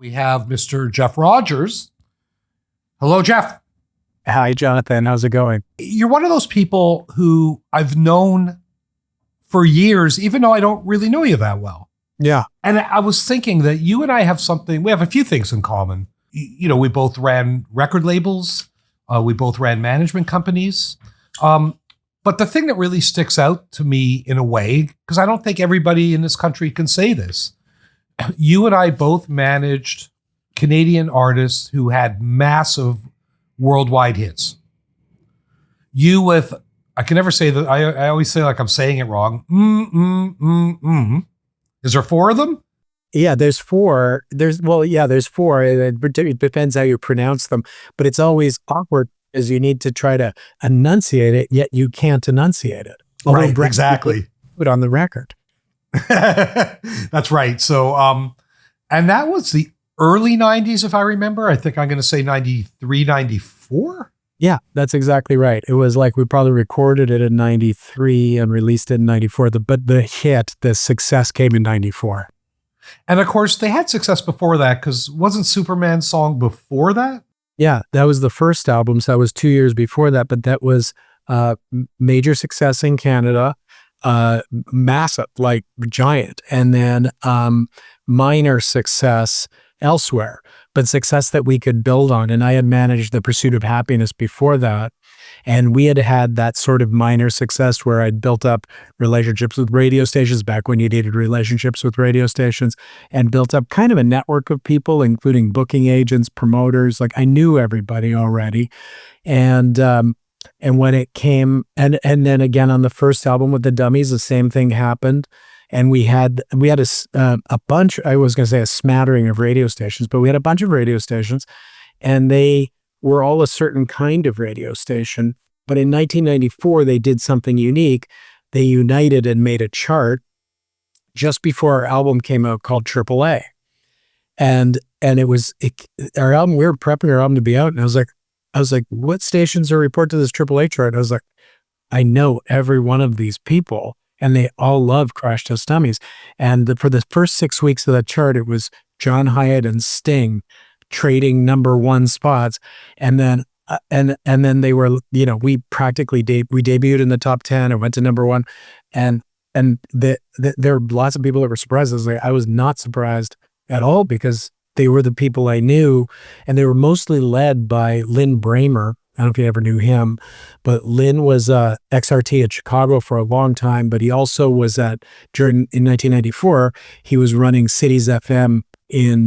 We have Mr. Jeff Rogers. Hello, Jeff. Hi, Jonathan. How's it going? You're one of those people who I've known for years, even though I don't really know you that well. Yeah. And I was thinking that you and I have we have a few things in common. You know, we both ran record labels. We both ran management companies. But the thing that really sticks out to me in a way, because I don't think everybody in this country can say this, you and I both managed Canadian artists who had massive worldwide hits. You with, I can never say that, I always say like I'm saying it wrong. Is there four of them? Yeah, there's four. There's four. It depends how you pronounce them, but it's always awkward because you need to try to enunciate it, yet you can't enunciate it. Right, exactly. Put on the record. That's right. So, and that was the early 90s, if I remember. I think I'm going to say 93, 94. Yeah, that's exactly right. It was like we probably recorded it in 93 and released it in 94. But the success came in 94. And of course, they had success before that because wasn't Superman's song before that? Yeah, that was the first album. So that was 2 years before that. But that was major success in Canada, massive, like giant. And then minor success elsewhere, but success that we could build on. And I had managed The Pursuit of Happiness before that. And we had that sort of minor success where I'd built up relationships with radio stations back when you needed relationships with radio stations, and built up kind of a network of people, including booking agents, promoters. Like I knew everybody already. And when it came, and then again on the first album with the Dummies, the same thing happened. And we had a bunch, I was going to say a smattering of radio stations, but we had a bunch of radio stations, and they were all a certain kind of radio station. But in 1994, they did something unique. They united and made a chart just before our album came out called AAA. And our album, we were prepping our album to be out, and I was like, what stations are report to this AAA chart? And I was like, I know every one of these people, and they all love Crash Test Dummies. And for the first 6 weeks of that chart, it was John Hyatt and Sting trading #1 spots. And then they were, we practically we debuted in the top 10 or went to #1. And there were lots of people that were surprised. I was not surprised at all because they were the people I knew, and they were mostly led by Lynn Bramer. I don't know if you ever knew him, but Lynn was XRT at Chicago for a long time, but he also was in 1994, he was running Cities FM in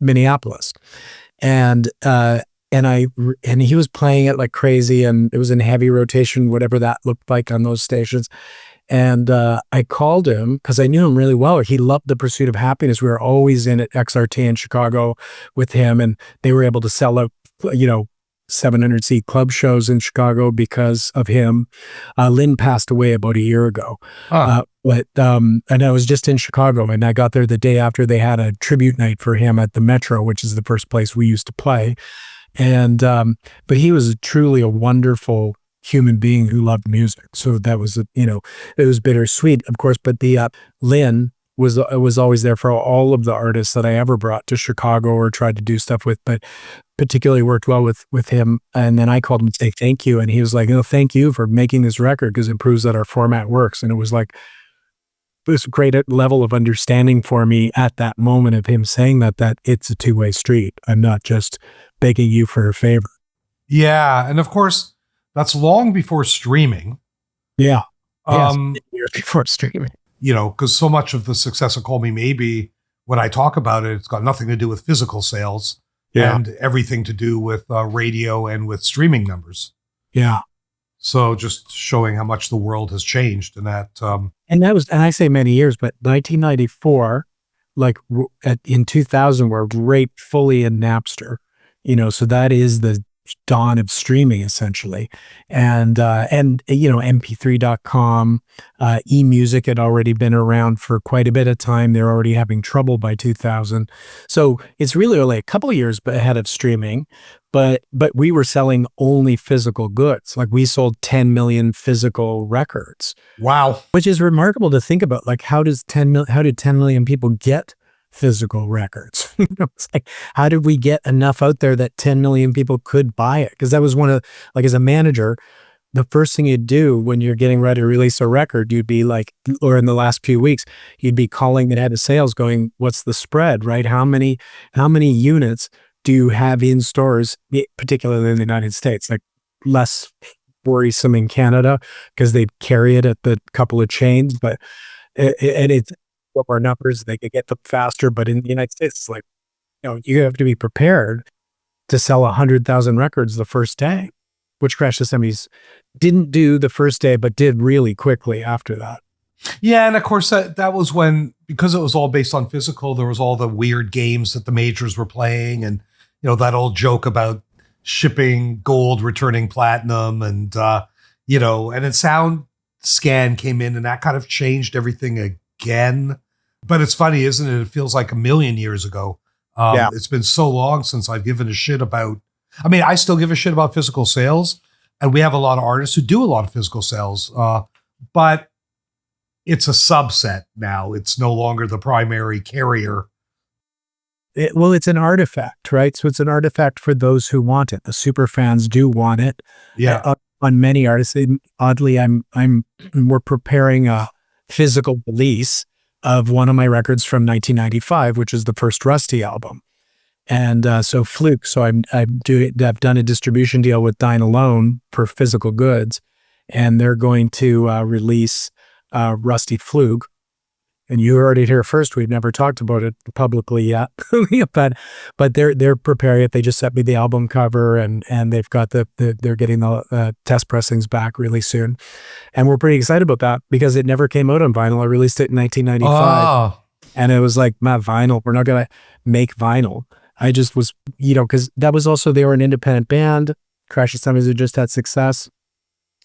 Minneapolis. And he was playing it like crazy, and it was in heavy rotation, whatever that looked like on those stations. And I called him because I knew him really well. He loved The Pursuit of Happiness. We were always in at XRT in Chicago with him, and they were able to sell out, 700-seat club shows in Chicago because of him. Lynn passed away about a year ago. And I was just in Chicago, and I got there the day after they had a tribute night for him at the Metro, which is the first place we used to play. And but he was truly a wonderful human being who loved music. So that was, it was bittersweet, of course, but the Lynn was always there for all of the artists that I ever brought to Chicago or tried to do stuff with, but particularly worked well with him. And then I called him to say thank you. And he was like, thank you for making this record because it proves that our format works. And it was like this great level of understanding for me at that moment of him saying that it's a two-way street. I'm not just begging you for a favor. Yeah. And of course, that's long before streaming. Yeah. Years before streaming. Because so much of the success of Call Me Maybe, when I talk about it, it's got nothing to do with physical sales and everything to do with radio and with streaming numbers. Yeah. So just showing how much the world has changed, and that. And I say many years, but 1994, like in 2000, we're right fully in Napster. So that is the dawn of streaming essentially. And mp3.com, eMusic had already been around for quite a bit of time. They're already having trouble by 2000. So it's really only a couple of years ahead of streaming, but we were selling only physical goods. Like we sold 10 million physical records. Wow. Which is remarkable to think about. Like how did 10 million people get physical records. It's like, how did we get enough out there that 10 million people could buy it? Because that was one of, like, as a manager, the first thing you'd do when you're getting ready to release a record, you'd be like, or in the last few weeks, you'd be calling the head of sales going, what's the spread, right? How many units do you have in stores, particularly in the United States? Like, less worrisome in Canada because they carry it at the couple of chains, but and it's what our numbers, they could get them faster. But in the United States, it's like, you have to be prepared to sell 100,000 records the first day, which Crash Test Dummies didn't do the first day, but did really quickly after that. Yeah, and of course that was when, because it was all based on physical, there was all the weird games that the majors were playing, and that old joke about shipping gold, returning platinum, and and then Sound Scan came in, and that kind of changed everything again. But it's funny, isn't it? It feels like a million years ago. Yeah. It's been so long since I've given a shit about. I mean, I still give a shit about physical sales, and we have a lot of artists who do a lot of physical sales, but it's a subset now. It's no longer the primary carrier. Well, it's an artifact, right? So it's an artifact for those who want it. The super fans do want it. Yeah. On many artists, oddly, we're preparing a physical release of one of my records from 1995, which is the first Rusty album. And so Fluke. So I've done a distribution deal with Dine Alone for physical goods, and they're going to release Rusty Fluke. And you heard it here first. We've never talked about it publicly yet, but they're preparing it. They just sent me the album cover, and they've got they're getting the test pressings back really soon, and we're pretty excited about that because it never came out on vinyl. I released it in 1995, and it was like, my vinyl. We're not gonna make vinyl. I just was, because that was also, they were an independent band. Crash Test Dummies had just had success.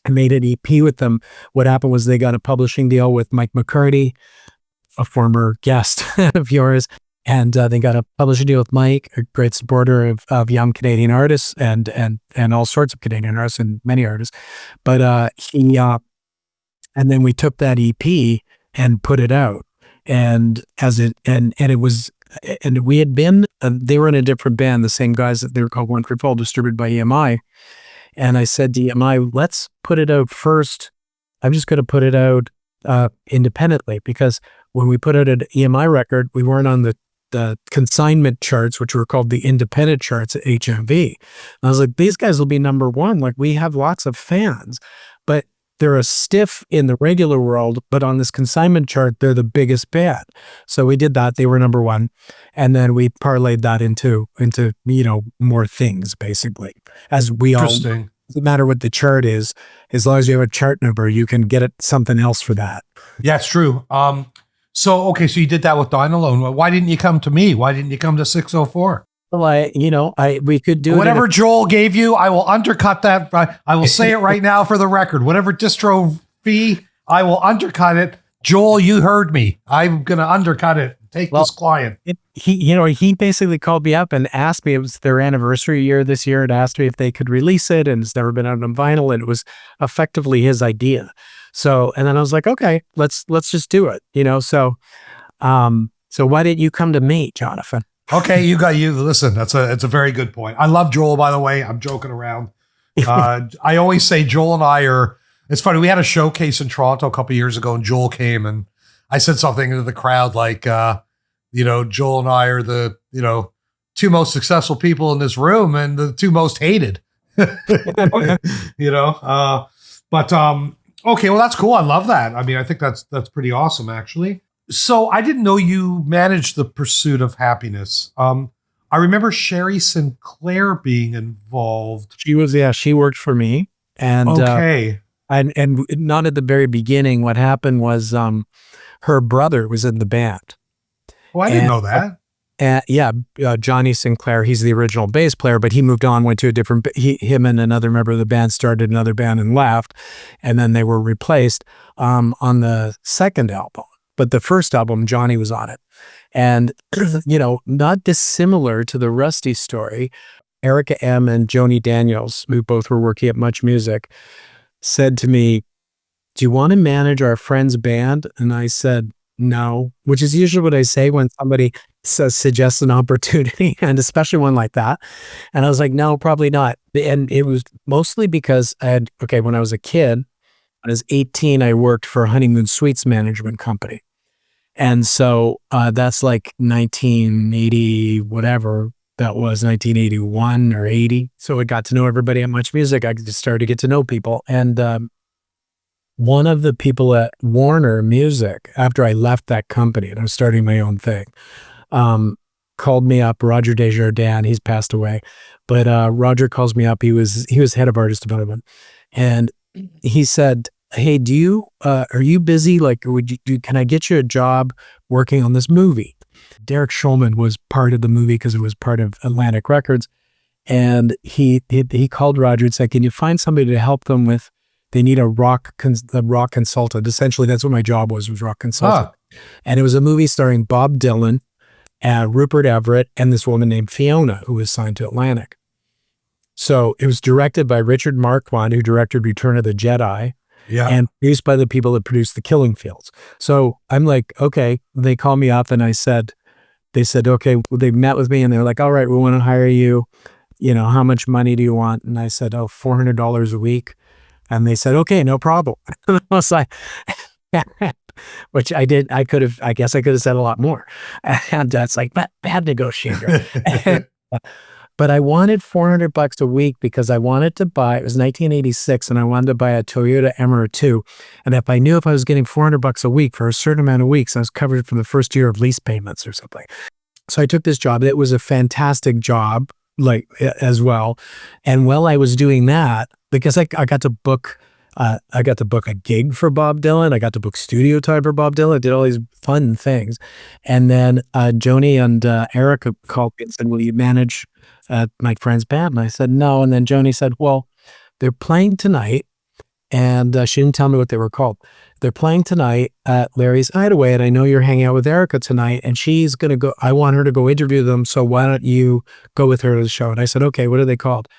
I made an EP with them. What happened was they got a publishing deal with Mike McCarty, a former guest of yours, and they got a publishing deal with Mike, a great supporter of young Canadian artists and all sorts of Canadian artists and many artists. But he and then we took that EP and put it out, and it was. And we had been, they were in a different band, the same guys that they were called One Trip Fall, distributed by EMI. And I said to EMI, let's put it out first. I'm just going to put it out independently, because when we put out an EMI record, we weren't on the consignment charts, which were called the independent charts at HMV. And I was like, these guys will be number one. Like, we have lots of fans, but they're a stiff in the regular world, but on this consignment chart, they're the biggest band. So we did that. They were number one. And then we parlayed that into more things, basically. As we all, doesn't matter what the chart is, as long as you have a chart number, you can get it something else for that. Yeah, it's true. So you did that with Dine Alone. Why didn't you come to me? Why didn't you come to 604? Well, we could do whatever Joel gave you. I will undercut that. I will say it right now for the record. Whatever distro fee, I will undercut it. Joel, you heard me. I'm going to undercut it. Take this client. He basically called me up and asked me. It was their anniversary year this year, and asked me if they could release it, and it's never been out on vinyl, and it was effectively his idea. So, and then I was like, okay, let's just do it. So why didn't you come to me, Jonathan? Okay, listen, it's a very good point. I love Joel, by the way. I'm joking around. I always say Joel and I are, it's funny. We had a showcase in Toronto a couple of years ago, and Joel came, and I said something to the crowd like, Joel and I are the, two most successful people in this room and the two most hated, okay, well, that's cool. I love that. I mean, I think that's pretty awesome, actually. So I didn't know you managed the Pursuit of Happiness. I remember Sherry Sinclair being involved. She worked for me. And okay. And not at the very beginning. What happened was her brother was in the band. Oh, I didn't know that. Johnny Sinclair, he's the original bass player, but he moved on, went to a different, him and another member of the band started another band and left, and then they were replaced on the second album. But the first album, Johnny was on it. And, not dissimilar to the Rusty story, Erica M. and Joni Daniels, who both were working at Much Music, said to me, do you want to manage our friend's band? And I said, no, which is usually what I say when somebody suggest an opportunity, and especially one like that. And I was like, no, probably not. And it was mostly because when I was a kid, when I was 18, I worked for a honeymoon suites management company. And so that's like 1980, whatever that was, 1981 or 80. So I got to know everybody at Much Music. I just started to get to know people. And one of the people at Warner Music, after I left that company and I was starting my own thing, called me up. Roger Desjardins, he's passed away, but Roger calls me up. He was head of artist development, and he said, "Hey, are you busy? Like, can I get you a job working on this movie?" Derek Schulman was part of the movie because it was part of Atlantic Records, and he called Roger and said, "Can you find somebody to help them with? They need a rock consultant." Essentially, that's what my job was rock consultant. And it was a movie starring Bob Dylan, Rupert Everett, and this woman named Fiona, who was signed to Atlantic. So it was directed by Richard Marquand, who directed Return of the Jedi, and produced by the people that produced The Killing Fields. So I'm like, okay. They called me up, and they said, okay. Well, they met with me, and they were like, all right, we want to hire you. You know, how much money do you want? And I said, $400 a week. And they said, okay, no problem. I was like, which I did. I guess I could have said a lot more. And it's like, bad negotiator. But I wanted $400 a week because I wanted to buy, it was 1986, and I wanted to buy a Toyota Emira 2. And if I I was getting $400 a week for a certain amount of weeks, I was covered for the first year of lease payments or something. So I took this job. It was a fantastic job, like, as well. And while I was doing that, because I got to book a gig for Bob Dylan. I got to book studio time for Bob Dylan. I did all these fun things. And then Joni and Erica called me and said, will you manage my friend's band? And I said, no. And then Joni said, well, they're playing tonight. And she didn't tell me what they were called. They're playing tonight at Larry's Hideaway. And I know you're hanging out with Erica tonight. And she's going to go, I want her to go interview them. So why don't you go with her to the show? And I said, okay, what are they called?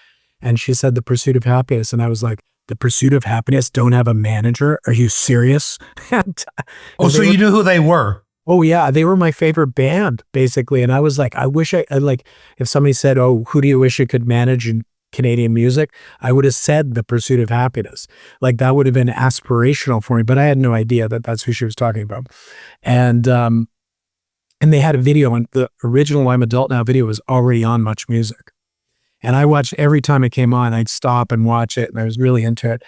And she said, The Pursuit of Happiness. And I was like, The Pursuit of Happiness don't have a manager? Are you serious? So you knew who they were? Oh yeah, they were my favorite band, basically. And I was like, I wish I like, if somebody said, oh, who do you wish you could manage in Canadian music? I would have said The Pursuit of Happiness. Like, that would have been aspirational for me, but I had no idea that that's who she was talking about. And they had a video, and the original I'm Adult Now video was already on Much Music. And I watched every time it came on, I'd stop and watch it, and I was really into it.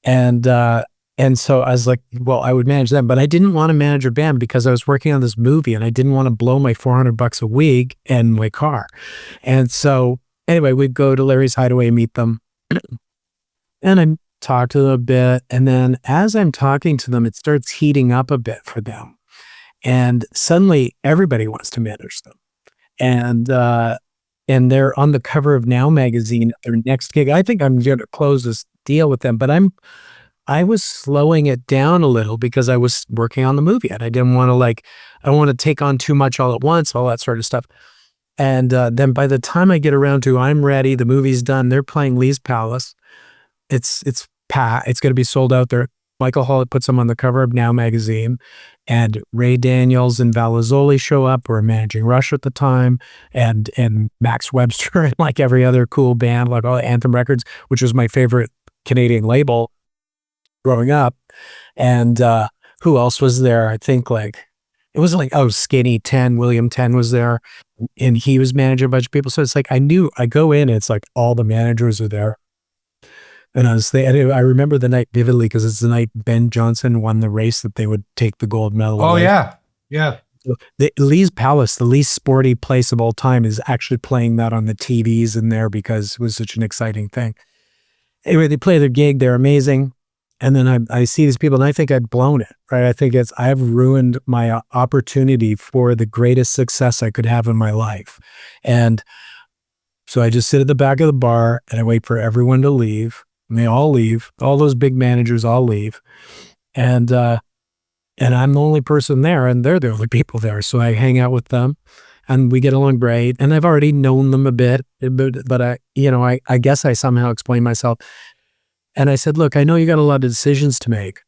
And so I was like, well, I would manage them, but I didn't want to manage a band because I was working on this movie, and I didn't want to blow my $400 a week in my car. And so anyway, we'd go to Larry's Hideaway, meet them, and I talk to them a bit. And then as I'm talking to them, it starts heating up a bit for them. And suddenly everybody wants to manage them. And they're on the cover of Now magazine, their next gig. I think I'm going to close this deal with them, but I was slowing it down a little because I was working on the movie, and I didn't want to I don't want to take on too much all at once, all that sort of stuff. And then by the time I get around to I'm ready, the movie's done, they're playing Lee's Palace. It's going to be sold out there. Michael Hall puts them on the cover of Now magazine, and Ray Daniels and Valazzoli show up. We're managing Rush at the time, and Max Webster, and like every other cool band, like all Anthem Records, which was my favorite Canadian label growing up. And who else was there? I think it was Skinny 10, William 10 was there, and he was managing a bunch of people. So it's like I go in, it's like all the managers are there. And I remember the night vividly because it's the night Ben Johnson won the race that they would take the gold medal. Oh, yeah. Yeah. The Lee's Palace, the least sporty place of all time, is actually playing that on the TVs in there because it was such an exciting thing. Anyway, they play their gig. They're amazing. And then I see these people, and I think I've blown it, right? I think I've ruined my opportunity for the greatest success I could have in my life. And so I just sit at the back of the bar, and I wait for everyone to leave. And they all leave. All those big managers all leave. And I'm the only person there, and they're the only people there. So I hang out with them, and we get along great. And I've already known them a bit, but I guess I somehow explained myself. And I said, look, I know you got a lot of decisions to make.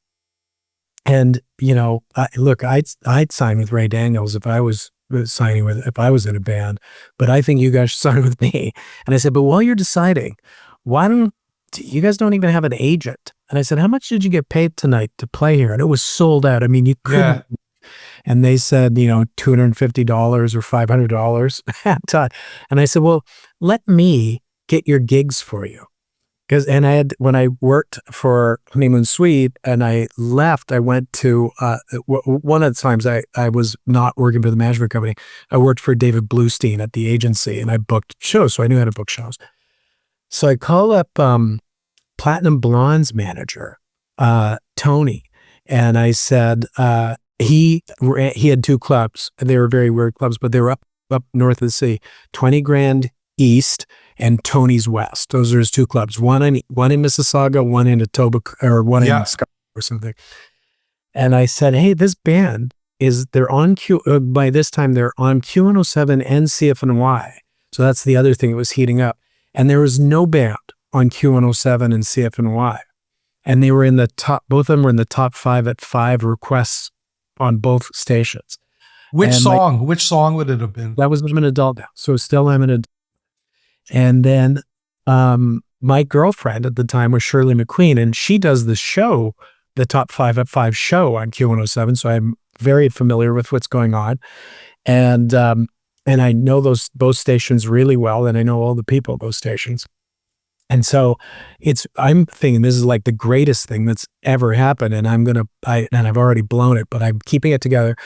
And, I'd sign with Ray Daniels if I was signing with if I was in a band, but I think you guys should sign with me. And I said, but while you're deciding, why don't you guys don't even have an agent? And I said, how much did you get paid tonight to play here? And it was sold out. I mean, you couldn't. And they said, $250 or $500. And I said, well, let me get your gigs for you. When I worked for Honeymoon Suite and I left, I went to, one of the times I was not working for the management company. I worked for David Bluestein at the agency and I booked shows. So I knew how to book shows. So I call up Platinum Blonde's manager, Tony. And I said, he had 2 clubs. They were very weird clubs, but they were up north of the city, 20 Grand East and Tony's West. Those are his 2 clubs. One in Mississauga, one in Etobicoke, or one in Scotland or something. And I said, hey, this band they're on Q. By this time, they're on Q107 and CFNY. So that's the other thing. It was heating up, and there was no band on Q107 and CFNY, and they were in the top. Both of them were in the top 5 at 5 requests on both stations. Which song would it have been? That was I'm an Adult Now. So still I'm an Adult. And then my girlfriend at the time was Shirley MacQueen, and she does the show, the top 5 at 5 show on Q107. So I'm very familiar with what's going on. And I know both stations really well, and I know all the people at those stations. And so I'm thinking this is like the greatest thing that's ever happened. And I've already blown it, but I'm keeping it together.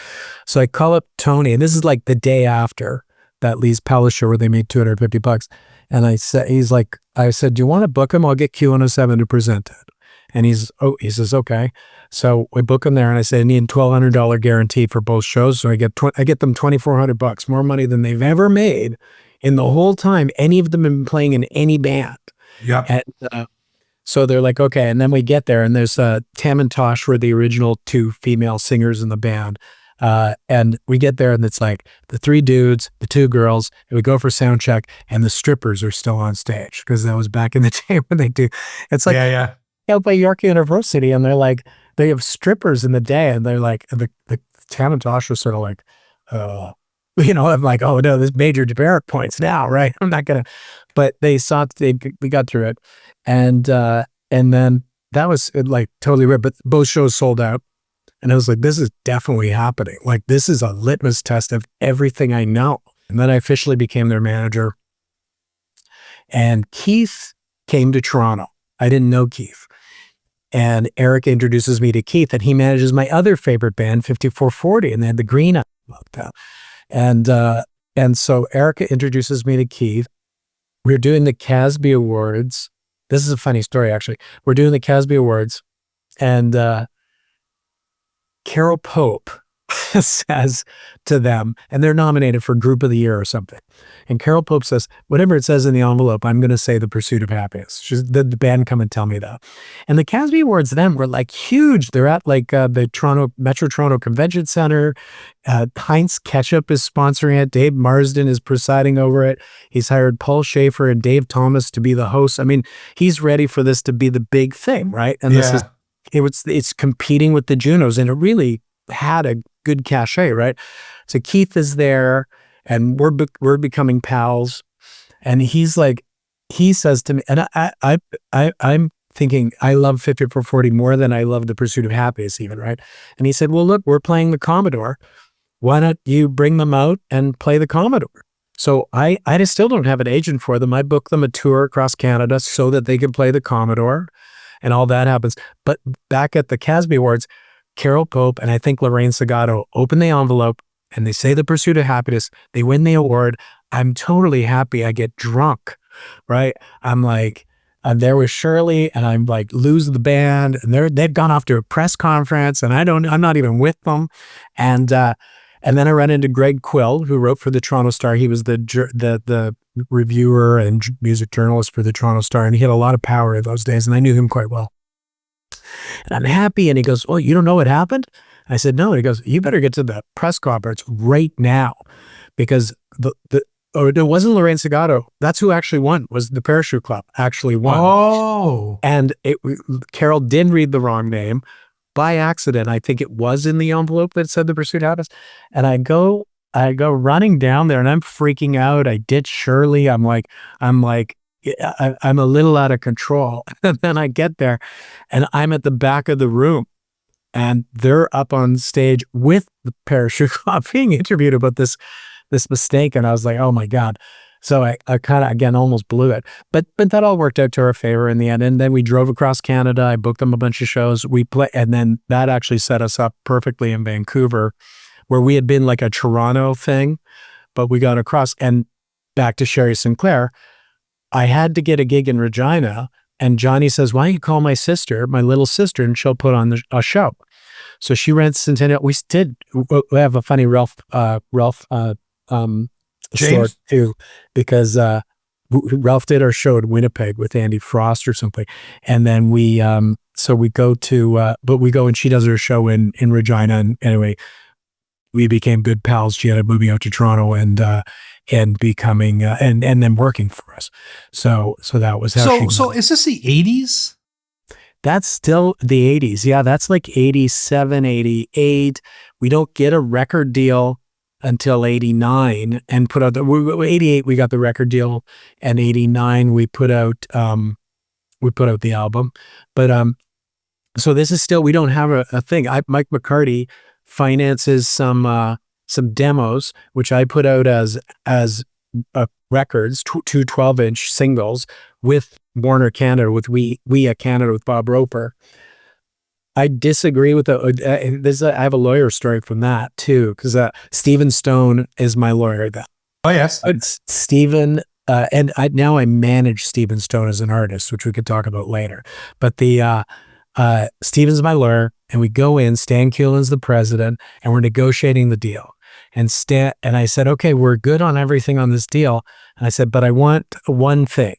So I call up Tony, and this is like the day after that Lee's Palace show where they made $250. And I said, do you want to book him? I'll get Q107 to present it. And he says, okay. So we book him there, and I said, I need a $1,200 guarantee for both shows. So I get them $2,400, more money than they've ever made in the whole time any of them have been playing in any band. Yeah. And so they're like, okay. And then we get there, and there's Tam and Tosh were the original 2 female singers in the band. And we get there, and it's like the 3 dudes, the 2 girls, and we go for sound check, and the strippers are still on stage because that was back in the day when they do. It's like, by York University, and they're like, they have strippers in the day, and they're like, the Tam and Tosh was sort of like, I'm like, oh no, this major demerit points now, right? I'm not gonna, but we got through it, and then that was like totally weird. But both shows sold out, and I was like, this is definitely happening. Like this is a litmus test of everything I know. And then I officially became their manager. And Keith came to Toronto. I didn't know Keith, and Eric introduces me to Keith, and he manages my other favorite band, 5440, and they had the green up that. And so Erica introduces me to Keith. We're doing the Casby Awards. This is a funny story, actually. We're doing the Casby Awards, and Carol Pope says to them, and they're nominated for Group of the Year or something. And Carol Pope says, whatever it says in the envelope, I'm going to say The Pursuit of Happiness. The band come and tell me that. And the Casby Awards then were like huge. They're at like the Metro Toronto Convention Center. Heinz Ketchup is sponsoring it. Dave Marsden is presiding over it. He's hired Paul Schaefer and Dave Thomas to be the hosts. I mean, he's ready for this to be the big thing, right? And it's competing with the Junos, and it really had a good cachet, right? So Keith is there, and we're becoming pals, and he says to me, and I'm thinking I love 5440 more than I love The Pursuit of Happiness even, right? And he said, well, look, we're playing the Commodore. Why don't you bring them out and play the Commodore? So I just still don't have an agent for them. I book them a tour across Canada so that they can play the Commodore, and all that happens. But back at the Casby Awards, Carol Pope and I think Lorraine Segato open the envelope, and they say The Pursuit of Happiness. They win the award. I'm totally happy. I get drunk, right? I'm like, I'm there with Shirley, and I'm like, lose the band, and they've gone off to a press conference, and I'm not even with them. And then I ran into Greg Quill, who wrote for the Toronto Star. He was the reviewer and music journalist for the Toronto Star, and he had a lot of power in those days, and I knew him quite well. And I'm happy, and he goes, oh, you don't know what happened? I said, no. And he goes, you better get to the press conference right now, because it wasn't Lorraine Segato. That's who actually won, was the Parachute Club actually won. Oh. And Carol did read the wrong name by accident. I think it was in the envelope that said The Pursuit of Happiness. And I go I go running down there and I'm freaking out. I ditch Shirley. I'm like, I'm a little out of control. And then I get there and I'm at the back of the room and they're up on stage with the parachute cop being interviewed about this mistake. And I was like, oh my God. So I kind of, again, almost blew it, but that all worked out to our favor in the end. And then we drove across Canada. I booked them a bunch of shows. And then that actually set us up perfectly in Vancouver, where we had been like a Toronto thing, but we got across. And back to Sherry Sinclair, I had to get a gig in Regina, and Johnny says, why don't you call my sister, my little sister, and she'll put on a show. So she rents Centennial. We have a funny Ralph story too, because Ralph did our show at Winnipeg with Andy Frost or something. And then we go and she does her show in Regina. And anyway, we became good pals. She ended up moving out to Toronto and becoming and then working for us. So that was how. So is this the 80s? That's still the 80s. Yeah, that's like 87, 88. We don't get a record deal until 89 and put out 88 we got the record deal, and 89 we put out the album. But so this is still, we don't have a thing. Mike McCarty finances some demos which I put out as records, two 12-inch singles with Warner Canada, with We at Canada with Bob Roper. I disagree with I have a lawyer story from that too, because Stephen Stone is my lawyer. Oh yes, Stephen, and now I manage Stephen Stone as an artist, which we could talk about later. But Stephen's my lawyer, and we go in. Stan Kulin's the president, and we're negotiating the deal. And I said, okay, we're good on everything on this deal. And I said, but I want one thing.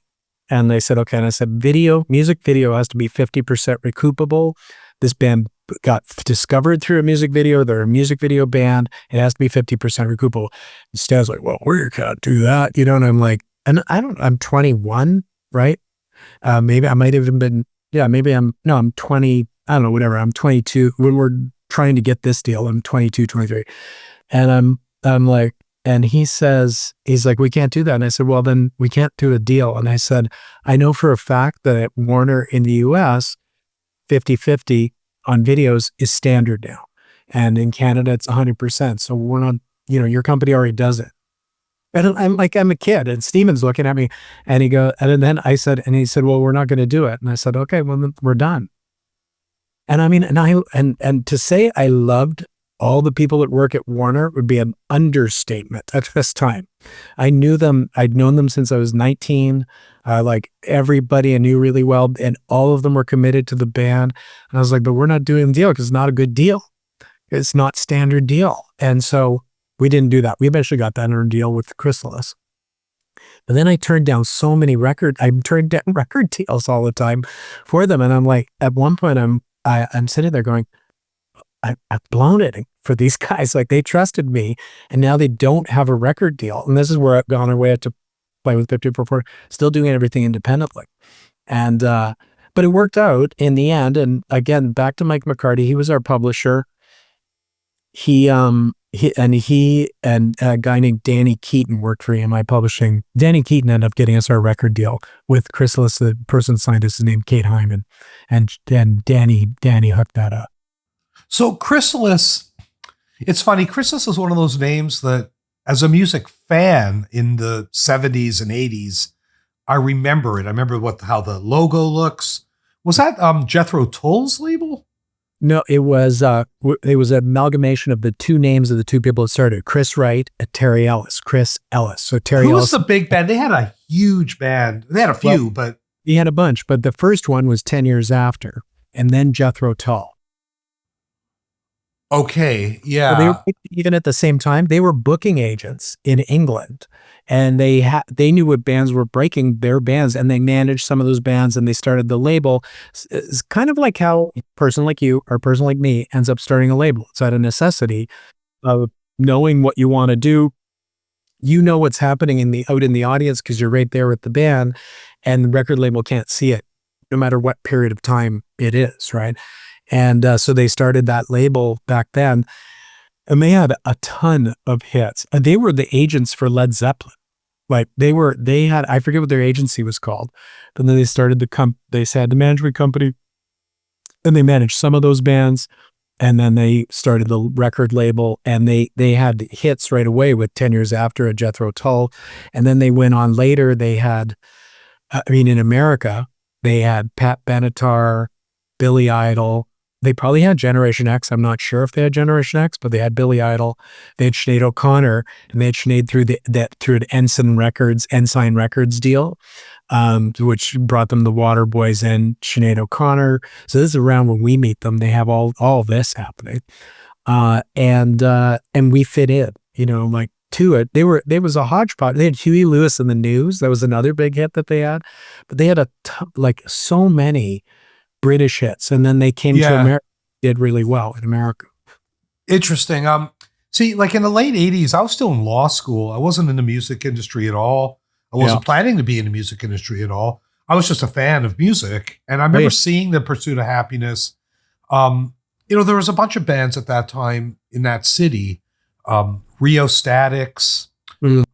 And they said, okay. And I said, music video has to be 50% recoupable. This band got discovered through a music video. They're a music video band. It has to be 50% recoupable. And Stan's like, well, we can't do that. You know, and I'm like, and I'm 21, right? Maybe I might have even been, I'm 20, I don't know, whatever. I'm 22. When we're trying to get this deal, I'm 22, 23. And I'm like, and he's like, we can't do that. And I said, well, then we can't do a deal. And I said, I know for a fact that at Warner in the US, 50-50 on videos is standard now. And in Canada, it's 100%. So we're not, your company already does it. And I'm a kid, and Steven's looking at me, and he said, well, we're not going to do it. And I said, okay, well, then we're done. And I mean, and to say I loved all the people that work at Warner would be an understatement at this time. I knew them. I'd known them since I was 19. Like everybody I knew really well, and all of them were committed to the band. And I was like, but we're not doing the deal because it's not a good deal. It's not standard deal. And so we didn't do that. We eventually got that under deal with Chrysalis. But then I turned down so many record deals all the time for them. And I'm like, at one point I'm sitting there going, I've blown it for these guys. Like, they trusted me, and now they don't have a record deal. And this is where I've gone away to play with 54, still doing everything independently. And, but it worked out in the end. And again, back to Mike McCarty, he was our publisher. He and a guy named Danny Keaton worked for EMI Publishing. Danny Keaton ended up getting us our record deal with Chrysalis. The person signed us is named Kate Hyman, and Danny hooked that up. So Chrysalis, it's funny. Chrysalis is one of those names that, as a music fan in the 70s and 80s, I remember it. I remember how the logo looks. Was that Jethro Tull's label? No, it was an amalgamation of the two names of the two people that started, Chris Wright and Terry Ellis. Chris Ellis. So Terry Who Ellis. was the big band? They had a huge band. They had a few, but he had a bunch. But the first one was 10 years after, and then Jethro Tull. Okay, yeah. So they were, even at the same time, they were booking agents in England, and they knew what bands were breaking their bands, and they managed some of those bands, and they started the label. It's kind of like how a person like you or a person like me ends up starting a label. It's out of necessity of knowing what you want to do. You know what's happening out in the audience because you're right there with the band, and the record label can't see it, no matter what period of time it is, right? And so they started that label back then. and they had a ton of hits. And they were the agents for Led Zeppelin. Like they had, I forget what their agency was called, but then they started they had the management company, and they managed some of those bands. And then they started the record label, and they had hits right away with 10 Years After, a Jethro Tull. And then they went on later. They had, in America, they had Pat Benatar, Billy Idol. They probably had Generation X. I'm not sure if they had Generation X, but they had Billy Idol. They had Sinead O'Connor, and they had Sinead through an Ensign Records deal, which brought them the Waterboys and Sinead O'Connor. So this is around when we meet them. They have all this happening, and we fit in, like to it. There was a hodgepodge. They had Huey Lewis and the News. That was another big hit that they had, but they had so many British hits, and then they came to America, did really well in America. Interesting. See, like in the late 80s, I was still in law school. I wasn't in the music industry at all. I wasn't planning to be in the music industry at all. I was just a fan of music. And I remember seeing The Pursuit of Happiness. There was a bunch of bands at that time in that city. Rio Statics, Gian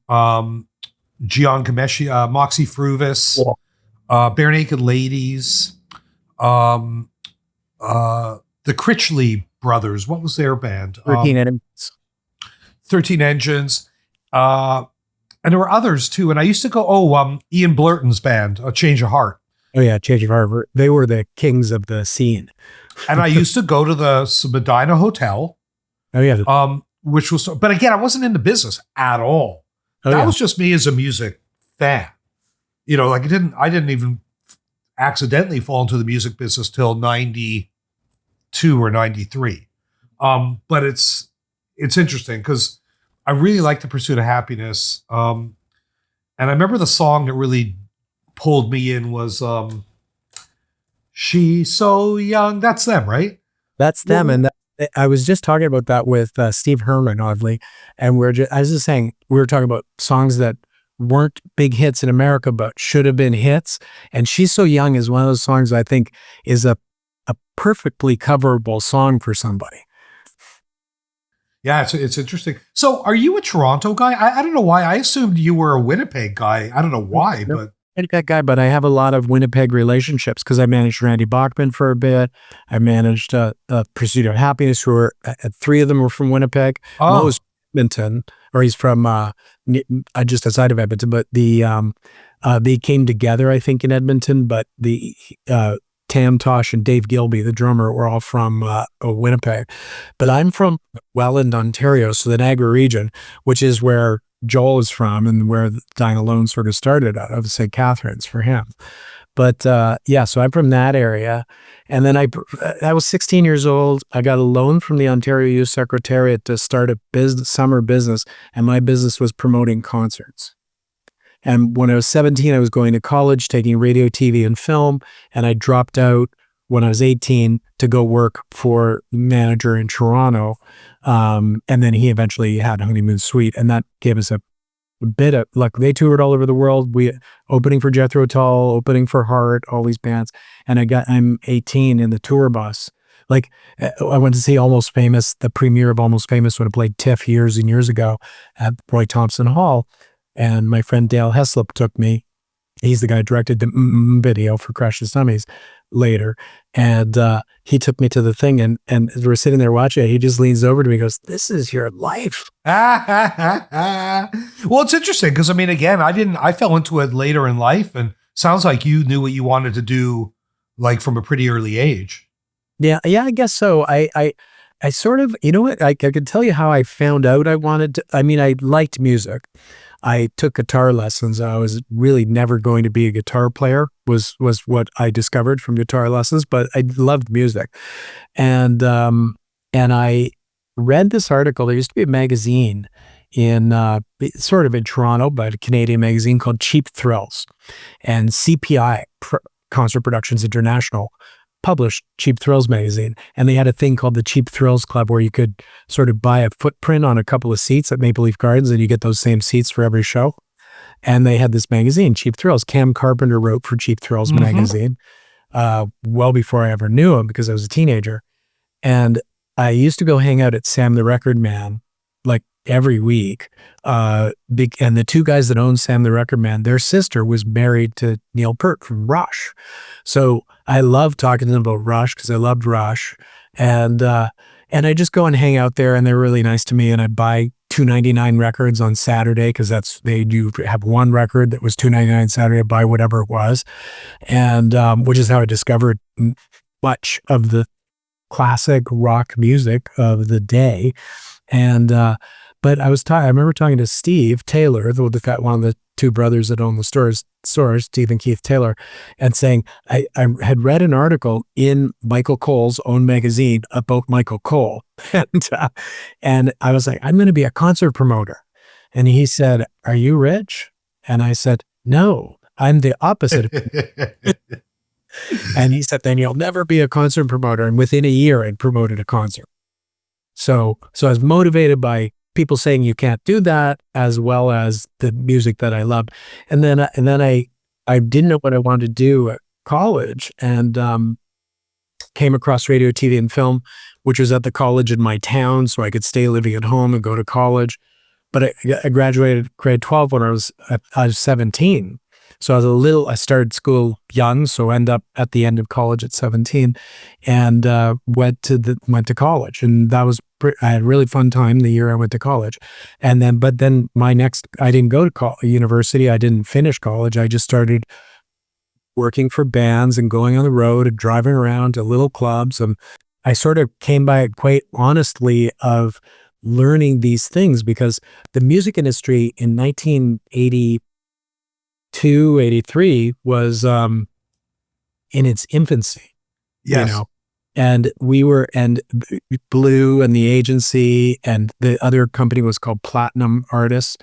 Gameshi, Moxie Fruvis, Bare Naked Ladies, the Critchley brothers. What was their band? 13 Engines. 13 Engines. And there were others too. And I used to go, Ian Blurton's band, A Change of Heart. Oh yeah, Change of Heart. They were the kings of the scene. And I used to go to the Medina Hotel. Oh yeah. Which was, but again, I wasn't in the business at all. That was just me as a music fan. I didn't even accidentally fall into the music business till 92 or 93. But it's interesting because I really like The Pursuit of Happiness. And I remember the song that really pulled me in was She's So Young. That's them, right? That's them. And I was just talking about that with Steve Herman, oddly. And I was just saying, we were talking about songs that weren't big hits in America, but should have been hits. And She's So Young is one of those songs I think is a perfectly coverable song for somebody. Yeah, it's interesting. So are you a Toronto guy? I don't know why. I assumed you were a Winnipeg guy. I don't know why, but Winnipeg guy, but I have a lot of Winnipeg relationships because I managed Randy Bachman for a bit. I managed Pursuit of Happiness, who were three of them were from Winnipeg. Mo's Edmonton, or he's from just outside of Edmonton, but they came together, I think, in Edmonton, but the Tam Tosh and Dave Gilby, the drummer, were all from Winnipeg. But I'm from Welland, Ontario, so the Niagara region, which is where Joel is from and where Dying Alone sort of started out of St. Catharines for him. But so I'm from that area. And then I was 16 years old. I got a loan from the Ontario Youth Secretariat to start a summer business, and my business was promoting concerts. And when I was 17, I was going to college, taking radio, TV, and film, and I dropped out when I was 18 to go work for the manager in Toronto. And then he eventually had Honeymoon Suite, and that gave us a bit of, like, they toured all over the world. We opening for Jethro Tull, opening for Heart, all these bands. And I'm 18 in the tour bus. Like, I went to see Almost Famous, the premiere of Almost Famous when it played TIFF years and years ago at Roy Thompson Hall. And my friend Dale Heslop took me. He's the guy who directed the video for Crash Test Dummies later. And he took me to the thing, and as we're sitting there watching it, he just leans over to me and goes, "This is your life." Well, it's interesting because, again, I fell into it later in life, and sounds like you knew what you wanted to do, like, from a pretty early age. Yeah, I guess so. I sort of, I could tell you how I found out I wanted to, I liked music. I took guitar lessons. I was really never going to be a guitar player, was what I discovered from guitar lessons, but I loved music. And I read this article. There used to be a magazine in Toronto, but a Canadian magazine called Cheap Thrills, and CPI, Concert Productions International, published Cheap Thrills magazine, and they had a thing called the Cheap Thrills Club where you could sort of buy a footprint on a couple of seats at Maple Leaf Gardens, and you get those same seats for every show. And they had this magazine, Cheap Thrills. Cam Carpenter wrote for Cheap Thrills magazine well before I ever knew him because I was a teenager. And I used to go hang out at Sam the Record Man like every week. And the two guys that owned Sam the Record Man, their sister was married to Neil Peart from Rush. So I loved talking to them about Rush because I loved Rush. And I just go and hang out there, and they're really nice to me. And I buy $2.99 records on Saturday because they do have one record that was $2.99 Saturday. I buy whatever it was, and which is how I discovered much of the classic rock music of the day. And but I remember talking to Steve Taylor, one of the two brothers that own the stores, Steve and Keith Taylor, and saying I had read an article in Michael Cole's own magazine about Michael Cole, and I was like, I'm going to be a concert promoter. And he said, "Are you rich?" And I said, "No, I'm the opposite." And he said, "Then you'll never be a concert promoter." And within a year, I'd promoted a concert. So I was motivated by people saying you can't do that, as well as the music that I loved. And then I didn't know what I wanted to do at college, and came across radio, TV, and film, which was at the college in my town, so I could stay living at home and go to college. But I graduated grade 12 when I was 17. So I started school young, so end up at the end of college at 17, and went to college, and that was I had a really fun time the year I went to college, but then I didn't go to university, I didn't finish college, I just started working for bands and going on the road and driving around to little clubs, and I sort of came by it quite honestly of learning these things because the music industry in 1982, 83 was in its infancy. Yes. You know, and Blue and the agency and the other company was called Platinum Artists,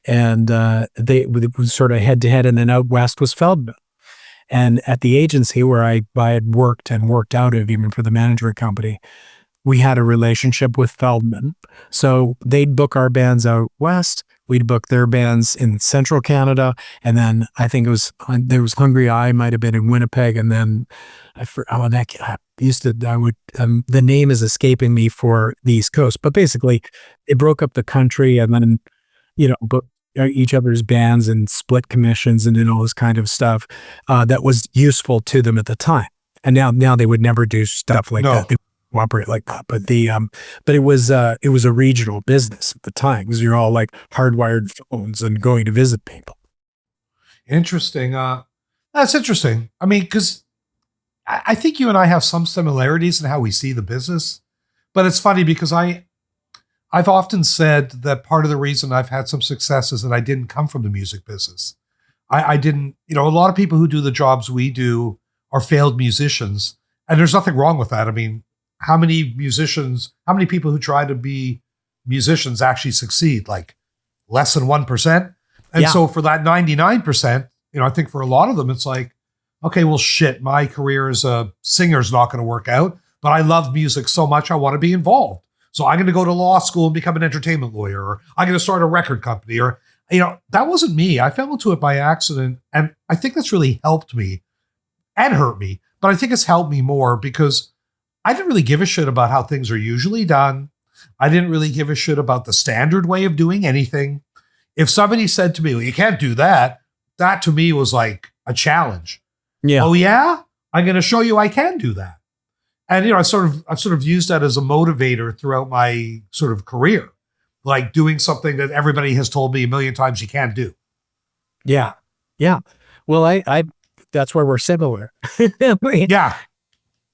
and it was sort of head to head, and then out west was Feldman. And at the agency where I had worked out of, even for the management company, we had a relationship with Feldman. So they'd book our bands out west, we'd book their bands in central Canada, and then I think there was Hungry Eye might have been in Winnipeg, and then the name is escaping me for the East Coast, but basically it broke up the country, and then booked each other's bands and split commissions and did all this kind of stuff that was useful to them at the time. And now they would never do stuff like that. They operate like that, but it was a regional business at the time because you're all like hardwired phones and going to visit people. Interesting. That's interesting. I mean, because I think you and I have some similarities in how we see the business, but it's funny because I've often said that part of the reason I've had some success is that I didn't come from the music business. I didn't. A lot of people who do the jobs we do are failed musicians, and there's nothing wrong with that. I mean, how many people who try to be musicians actually succeed? Like less than 1%. And so for that 99%, I think for a lot of them, it's like, okay, well, shit, my career as a singer is not going to work out, but I love music so much, I want to be involved. So I'm going to go to law school and become an entertainment lawyer, or I'm going to start a record company, or, that wasn't me. I fell into it by accident. And I think that's really helped me and hurt me, but I think it's helped me more because I didn't really give a shit about how things are usually done. I didn't really give a shit about the standard way of doing anything. If somebody said to me, well, you can't do that, that to me was like a challenge. Yeah. Oh yeah? I'm going to show you I can do that. And, I've sort of used that as a motivator throughout my sort of career, like doing something that everybody has told me a million times you can't do. Yeah. Yeah. Well, I that's where we're similar. Yeah.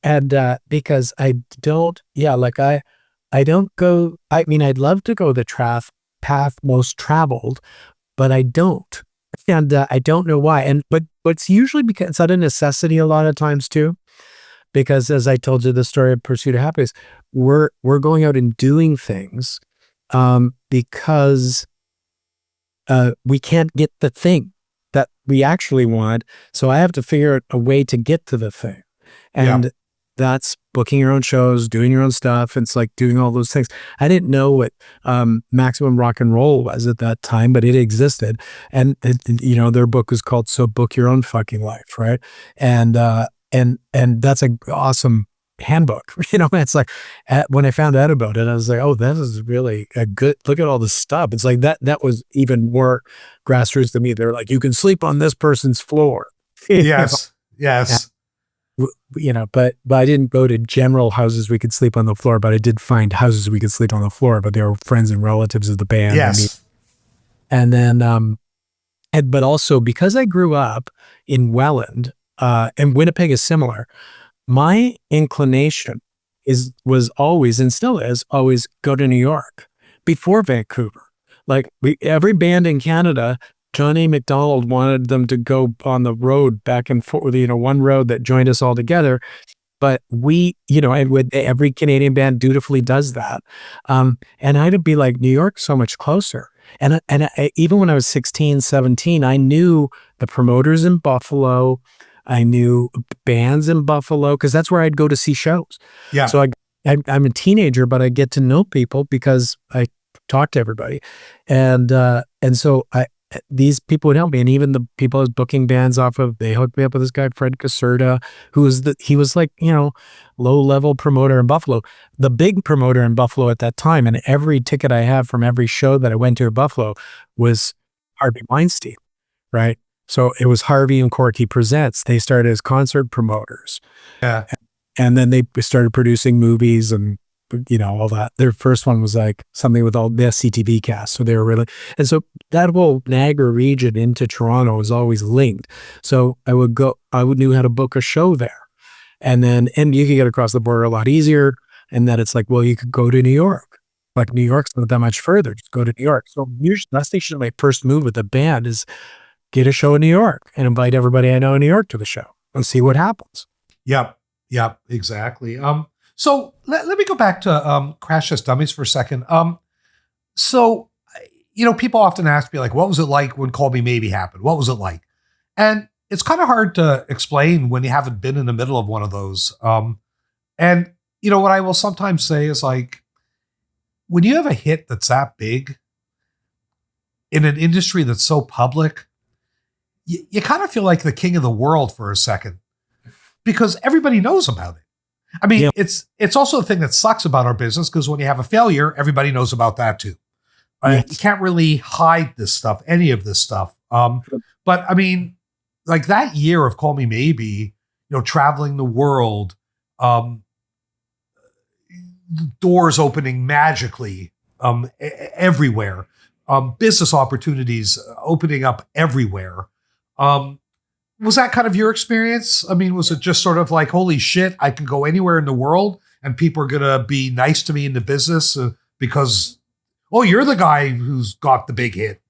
And because I don't go, I'd love to go the path most traveled, but I don't. And I don't know why. But it's usually because it's out of necessity a lot of times too. Because as I told you the story of Pursuit of Happiness, we're going out and doing things because we can't get the thing that we actually want. So I have to figure out a way to get to the thing. And that's booking your own shows, doing your own stuff. It's like doing all those things. I didn't know what maximum rock and roll was at that time, but it existed. And their book was called "So Book Your Own Fucking Life," right? And that's an awesome handbook. It's like when I found out about it, I was like, oh, that is really a good, look at all this stuff. It's like that was even more grassroots than me. They're like, you can sleep on this person's floor. Yes. Yes. But I didn't go to general houses we could sleep on the floor, but I did find houses we could sleep on the floor, but they were friends and relatives of the band. Yes. And then, but also because I grew up in Welland, and Winnipeg is similar, my inclination was always, and still is always, go to New York before Vancouver. Like every band in Canada, Johnny McDonald wanted them to go on the road back and forth, one road that joined us all together. But we, and with every Canadian band dutifully does that. And I'd be like, New York's so much closer. And even when I was 16, 17, I knew the promoters in Buffalo. I knew bands in Buffalo because that's where I'd go to see shows. Yeah. So I'm a teenager, but I get to know people because I talk to everybody. And so these people would help me. And even the people I was booking bands off of, they hooked me up with this guy, Fred Caserta, he was like, low level promoter in Buffalo, the big promoter in Buffalo at that time. And every ticket I have from every show that I went to in Buffalo was Harvey Weinstein, right? So it was Harvey and Corky Presents. They started as concert promoters. Yeah. And then they started producing movies and, all that. Their first one was like something with all the CTV cast. So they were really, and so that whole Niagara region into Toronto was always linked. So I knew how to book a show there. And you could get across the border a lot easier. And then it's like, well, you could go to New York. Like New York's not that much further. Just go to New York. So usually that's actually my first move with the band is get a show in New York and invite everybody I know in New York to the show and see what happens. Yep. Exactly. So let me go back to Crash Test Dummies for a second. So people often ask me, like, what was it like when Call Me Maybe happened? What was it like? And it's kind of hard to explain when you haven't been in the middle of one of those. And what I will sometimes say is, like, when you have a hit that's that big in an industry that's so public, you kind of feel like the king of the world for a second because everybody knows about it. I mean, it's also the thing that sucks about our business because when you have a failure, everybody knows about that too. You can't really hide this stuff, any of this stuff. But I mean, like that year of Call Me Maybe, traveling the world, doors opening magically everywhere, business opportunities opening up everywhere. Was that kind of your experience? I mean, was it just sort of like, holy shit, I can go anywhere in the world and people are going to be nice to me in the business because, oh, you're the guy who's got the big hit.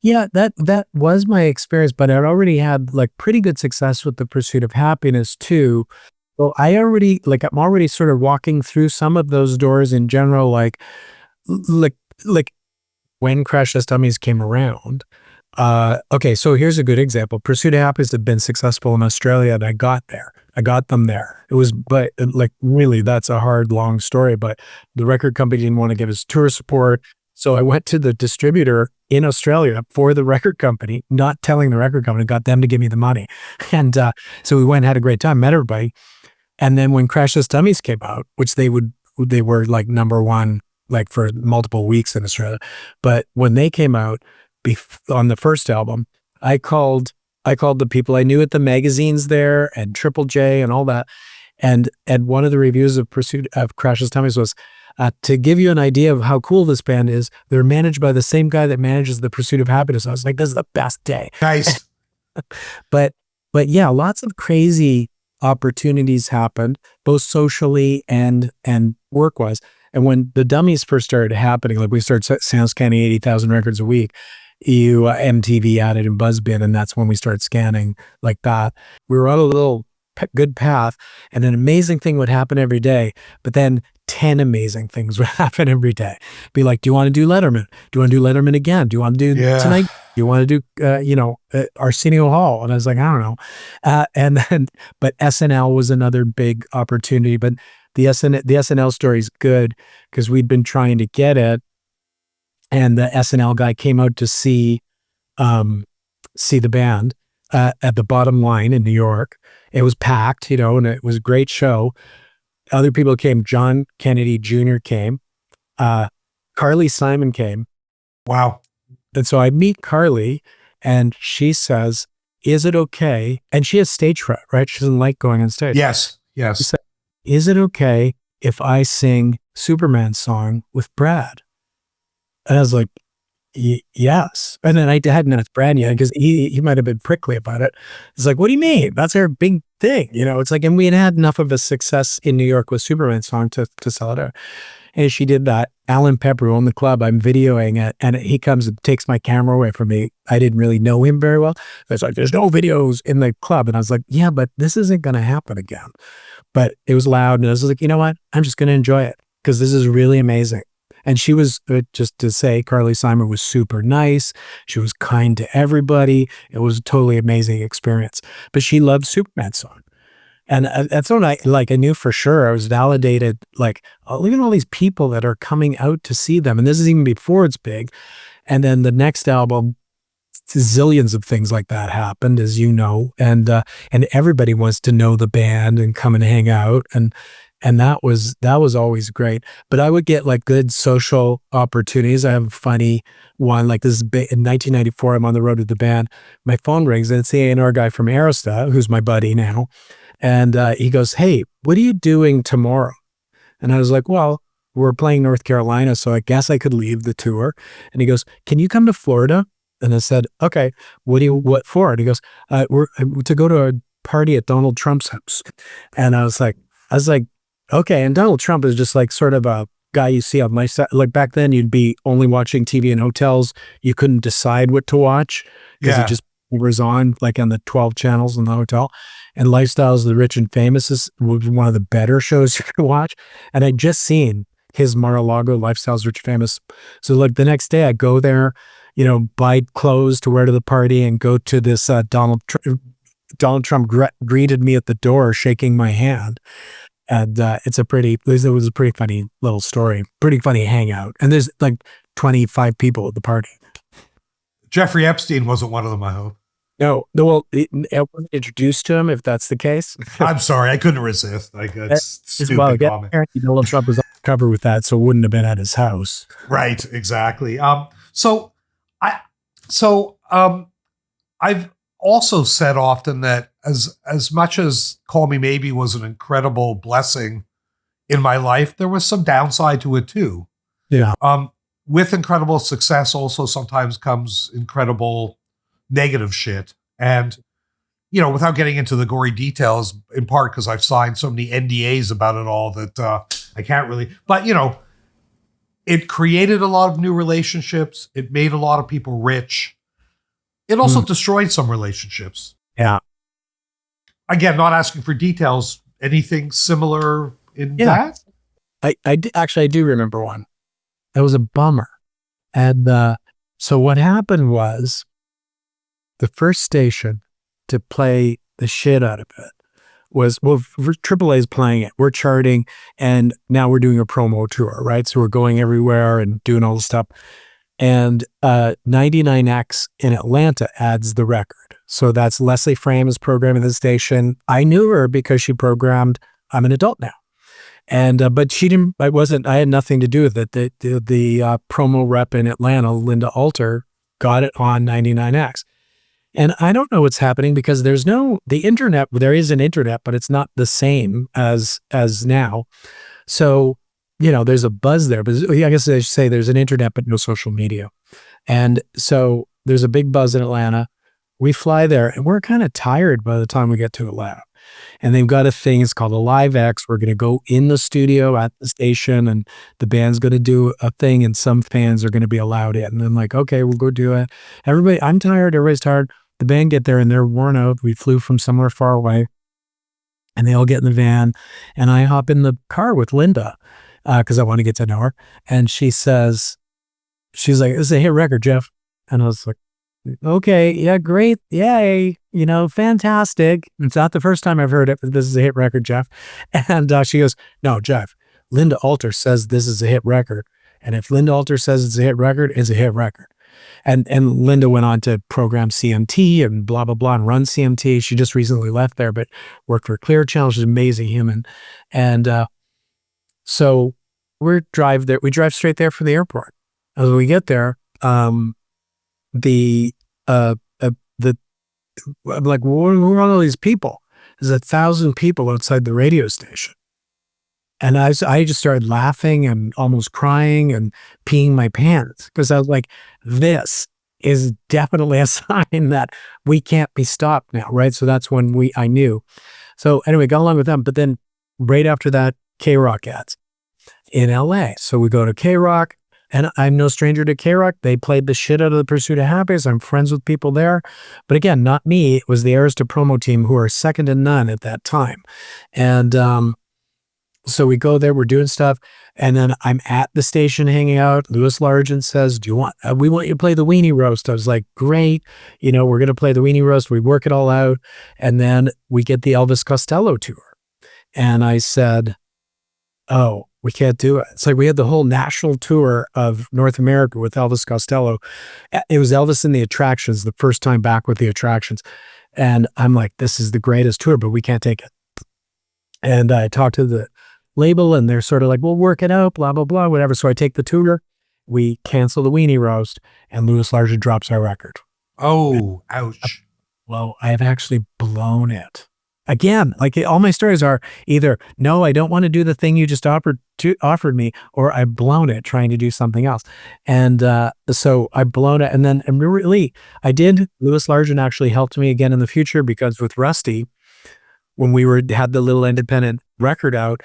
Yeah, that was my experience, but I'd already had like pretty good success with The Pursuit of Happiness too. So I'm already sort of walking through some of those doors in general, like when Crash Test Dummies came around. Okay, so here's a good example. Pursuit of Happiness had been successful in Australia and I got them there. It was, but like really, that's a hard, long story, but the record company didn't want to give us tour support. So I went to the distributor in Australia for the record company, not telling the record company, got them to give me the money. And so we went and had a great time, met everybody. And then when Crash Test Dummies came out, which they were like number one, like for multiple weeks in Australia. But when they came out, on the first album, I called the people I knew at the magazines there and Triple J and all that. And one of the reviews of Pursuit of Crash Test Dummies was, to give you an idea of how cool this band is, they're managed by the same guy that manages The Pursuit of Happiness. I was like, this is the best day. Nice. But yeah, lots of crazy opportunities happened, both socially and work-wise. And when the Dummies first started happening, like we started sound scanning 80,000 records a week, MTV added in Buzzbin, and that's when we started scanning like that. We were on a little good path, and an amazing thing would happen every day, but then 10 amazing things would happen every day. Be like, do you want to do Letterman? Do you want to do Letterman again? Do you want to do Tonight? Do you want to do, Arsenio Hall? And I was like, I don't know. But SNL was another big opportunity, but the SNL story is good because we'd been trying to get it. And the SNL guy came out to see the band at the Bottom Line in New York. It was packed, and it was a great show. other people came. John Kennedy Jr. came. Carly Simon came. Wow. And so I meet Carly and she says, is it okay? And she has stage fright, right? She doesn't like going on stage. Yes. She Yes. said, is it okay if I sing Superman's song with Brad? And I was like, yes. And then I hadn't asked Brad yet because he might have been prickly about it. It's like, what do you mean? That's our big thing. You know, it's like, and we had enough of a success in New York with Superman's song to sell it out. And she did that. Alan Pepper, who owned the club, I'm videoing it, and he comes and takes my camera away from me. I didn't really know him very well. It's like, there's no videos in the club. And I was like, yeah, but this isn't going to happen again. But it was loud. And I was like, you know what? I'm just going to enjoy it because this is really amazing. And she was, just to say, Carly Simon was super nice. She was kind to everybody. It was a totally amazing experience. But she loved Superman's song. And that's when I knew for sure I was validated, like, oh, look at all these people that are coming out to see them. And this is even before it's big. And then the next album, zillions of things like that happened, as you know. And everybody wants to know the band and come and hang out. And that was always great. But I would get like good social opportunities. I have a funny one, like this is in 1994, I'm on the road with the band. My phone rings and it's the A&R guy from Arista, who's my buddy now. And he goes, hey, what are you doing tomorrow? And I was like, well, we're playing North Carolina, so I guess I could leave the tour. And he goes, can you come to Florida? And I said, okay, what for? And he goes, we're to go to a party at Donald Trump's house. And I was like, okay. And Donald Trump is just like sort of a guy you see on my set. Like back then you'd be only watching TV in hotels. You couldn't decide what to watch because it just was on like on the 12 channels in the hotel. And Lifestyles of the Rich and Famous was one of the better shows you could watch. And I'd just seen his Mar-a-Lago Lifestyles Rich and Famous. So like the next day I go there, you know, buy clothes to wear to the party and go to this Donald Trump greeted me at the door shaking my hand. And it was a pretty funny little story, pretty funny hangout. And there's like 25 people at the party. Jeffrey Epstein wasn't one of them, I hope. No, well, I wasn't introduced to him, if that's the case. I'm sorry, I couldn't resist. Like, that's stupid comment. Apparently Donald Trump was on cover with that, so it wouldn't have been at his house. Right, exactly. I've also said often that as much as Call Me Maybe was an incredible blessing in my life, there was some downside to it too. Yeah. With incredible success also sometimes comes incredible negative shit. And, you know, without getting into the gory details, in part because I've signed so many NDAs about it all that I can't really, but, you know, it created a lot of new relationships. It made a lot of people rich. It also destroyed some relationships. Yeah. Again, not asking for details. Anything similar in that? I do remember one. That was a bummer. And so what happened was the first station to play the shit out of it was, well, AAA's playing it. We're charting, and now we're doing a promo tour, right? So we're going everywhere and doing all the stuff. And 99X in Atlanta adds the record. So that's Leslie Frame's programming the station. I knew her because she programmed I'm an Adult Now. And but she didn't, I had nothing to do with it. The promo rep in Atlanta, Linda Alter, got it on 99X. And I don't know what's happening because there is an internet, but it's not the same as now. So, you know, there's a buzz there, but I guess I should say there's an internet, but no social media. And so there's a big buzz in Atlanta. We fly there and we're kind of tired by the time we get to Atlanta. And they've got a thing, it's called a Live X. We're going to go in the studio at the station and the band's going to do a thing and some fans are going to be allowed in. And I'm like, okay, we'll go do it. Everybody, I'm tired, everybody's tired. The band get there and they're worn out. We flew from somewhere far away and they all get in the van and I hop in the car with Linda because I want to get to know her. And she's like, this is a hit record, Jeff. And I was like, okay, yeah, great. Yay. You know, fantastic. It's not the first time I've heard it, but this is a hit record, Jeff. And she goes, no, Jeff, Linda Alter says this is a hit record. And if Linda Alter says it's a hit record, it's a hit record. And Linda went on to program CMT and blah, blah, blah, and run CMT. She just recently left there, but worked for Clear Channel. She's an amazing human. And So we drive straight there from the airport. As we get there, the I'm like, who are all these people? There's 1,000 people outside the radio station. And I just started laughing and almost crying and peeing my pants because I was like, this is definitely a sign that we can't be stopped now, right? So that's when I knew. So anyway, got along with them. But then right after that, KROQ ads in LA. So we go to KROQ, and I'm no stranger to KROQ. They played the shit out of The Pursuit of Happiness. I'm friends with people there. But again, not me. It was the Arista promo team who are second to none at that time. And so we go there, we're doing stuff, and then I'm at the station hanging out. Louis Largent says, we want you to play the Weenie Roast. I was like, great. We're going to play the Weenie Roast. We work it all out. And then we get the Elvis Costello tour. And I said, oh, we can't do it. It's like we had the whole national tour of North America with Elvis Costello. It was Elvis and the Attractions, the first time back with the Attractions. And I'm like, this is the greatest tour, but we can't take it. And I talked to the label, and they're sort of like, we'll work it out, blah, blah, blah, whatever. So I take the tour, we cancel the Weenie Roast, and Louis Largent drops our record. Oh, ouch. Well, I have actually blown it. Again, like all my stories are either, no, I don't want to do the thing you just offered me, or I've blown it trying to do something else. And so I've blown it. And then really, Louis Largent actually helped me again in the future, because with Rusty, when we had the little independent record out,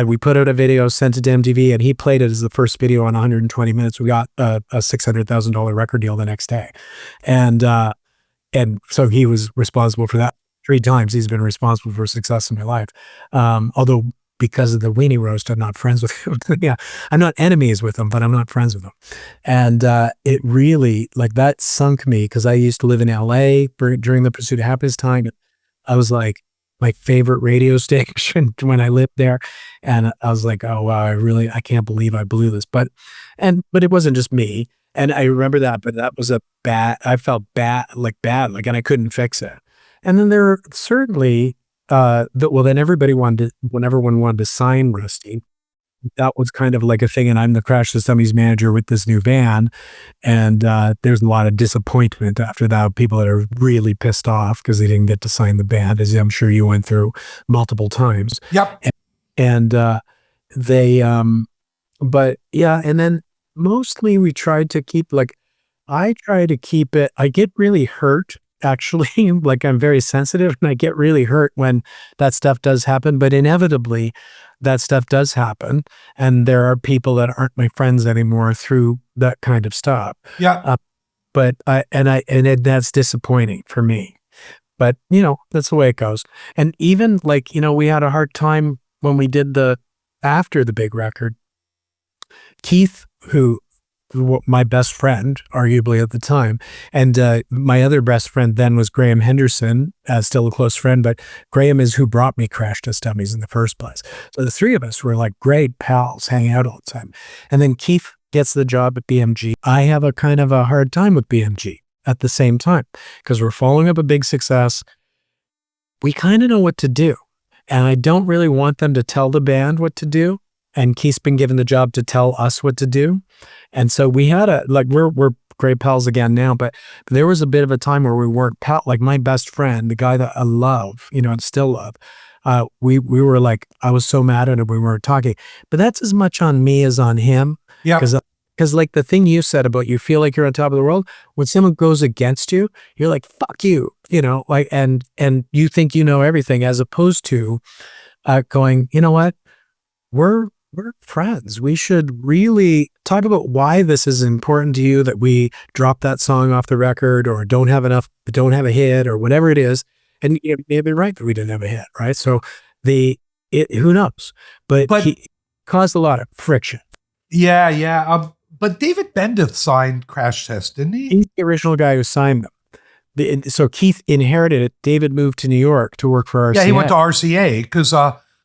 we put out a video, sent it to MTV, and he played it as the first video on 120 minutes. We got a $600,000 record deal the next day. And so he was responsible for that. 3 times he's been responsible for success in my life. Although because of the Weenie Roast, I'm not friends with him. Yeah, I'm not enemies with him, but I'm not friends with him. And it really, like, that sunk me, because I used to live in LA during the Pursuit of Happiness time. I was like, my favorite radio station when I lived there. And I was like, oh, wow, I can't believe I blew this. But it wasn't just me. And I remember that, but that was I felt bad, and I couldn't fix it. And then there were certainly, then when everyone wanted to sign Rusty, that was kind of like a thing. And I'm the Crash Test Dummies manager with this new band. And there's a lot of disappointment after that. People that are really pissed off because they didn't get to sign the band, as I'm sure you went through multiple times. Yep. And but yeah, and then mostly we tried to keep, I try to keep it, I get really hurt. Actually, like, I'm very sensitive, and I get really hurt when that stuff does happen, but inevitably that stuff does happen. And there are people that aren't my friends anymore through that kind of stuff. Yeah. But that's disappointing for me, but that's the way it goes. And even we had a hard time when we did after the big record. Keith, who my best friend, arguably at the time, and my other best friend then was Graham Henderson, still a close friend, but Graham is who brought me Crash Test Dummies in the first place. So the 3 of us were like great pals, hanging out all the time. And then Keith gets the job at BMG. I have a kind of a hard time with BMG at the same time, because we're following up a big success. We kind of know what to do, and I don't really want them to tell the band what to do. And Keith's been given the job to tell us what to do. And so we had we're great pals again now, but there was a bit of a time where we weren't like my best friend, the guy that I love, and still love. We were like, I was so mad at him, we weren't talking, but that's as much on me as on him. Yeah. Because like the thing you said about you feel like you're on top of the world, when someone goes against you, you're like, fuck you, and you think you know everything, as opposed to going, you know what, we're friends. We should really talk about why this is important to you, that we drop that song off the record, or don't have a hit, or whatever it is. And maybe right that we didn't have a hit, right? So who knows? But he caused a lot of friction. Yeah. But David Bendeth signed Crash Test, didn't he? He's the original guy who signed them. So Keith inherited it. David moved to New York to work for RCA. Yeah, he went to RCA because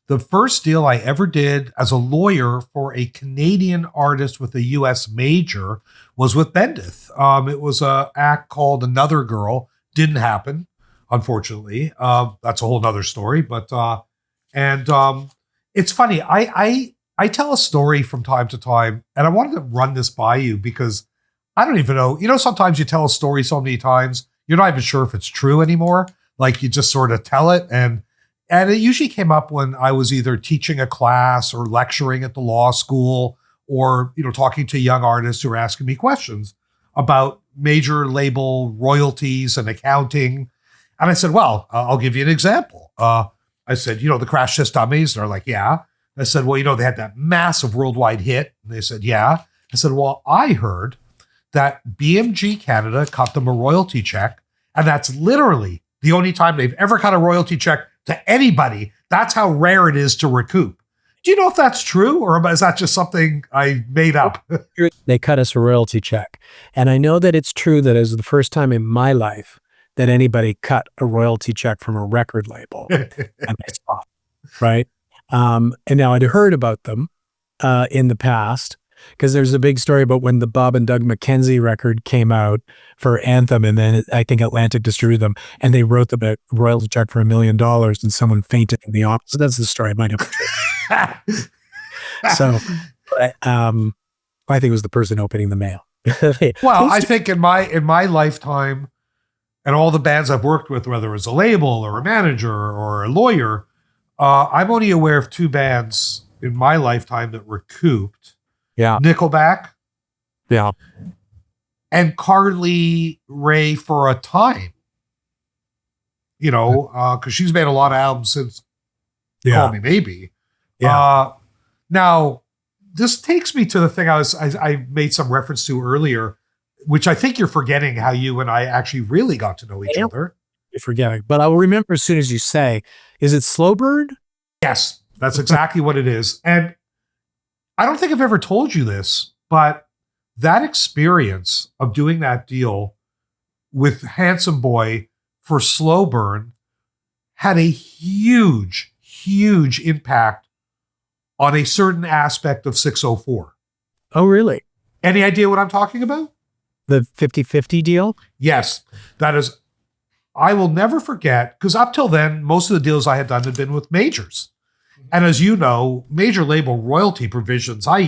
the first deal I ever did as a lawyer for a Canadian artist with a U.S. major was with Bendeth. It was an act called Another Girl. Didn't happen, unfortunately. That's a whole nother story. But it's funny. I tell a story from time to time, and I wanted to run this by you because I don't even know. Sometimes you tell a story so many times, you're not even sure if it's true anymore. Like you just sort of tell it. And it usually came up when I was either teaching a class or lecturing at the law school or, talking to young artists who are asking me questions about major label royalties and accounting. And I said, well, I'll give you an example. I said, the Crash Test Dummies. And they're like, yeah. I said, well, they had that massive worldwide hit. And they said, yeah. I said, well, I heard that BMG Canada cut them a royalty check. And that's literally the only time they've ever cut a royalty check to anybody. That's how rare it is to recoup. Do you know if that's true, or is that just something I made up? They cut us a royalty check. And I know that it's true that it was the first time in my life that anybody cut a royalty check from a record label. And I saw, right? And now I'd heard about them in the past, because there's a big story about when the Bob and Doug McKenzie record came out for Anthem, and then I think Atlantic distributed them, and they wrote them a royalty check for $1 million, and someone fainted in the office. So that's the story. I might have. So, I think it was the person opening the mail. Well, I think in my lifetime, and all the bands I've worked with, whether it's a label or a manager or a lawyer, I'm only aware of 2 bands in my lifetime that recouped. Yeah. Nickelback. Yeah. And Carly Rae for a time. Because she's made a lot of albums since Call Me Maybe. Yeah. Now, this takes me to the thing I made some reference to earlier, which I think you're forgetting how you and I actually really got to know each other. You're forgetting. But I will remember as soon as you say, is it Slow Bird? Yes, that's exactly what it is. And I don't think I've ever told you this, but that experience of doing that deal with Handsome Boy for Slow Burn had a huge, huge impact on a certain aspect of 604. Oh, really? Any idea what I'm talking about? The 50-50 deal? Yes, that is. I will never forget, because up till then, most of the deals I had done had been with majors. And as you know, major label royalty provisions, like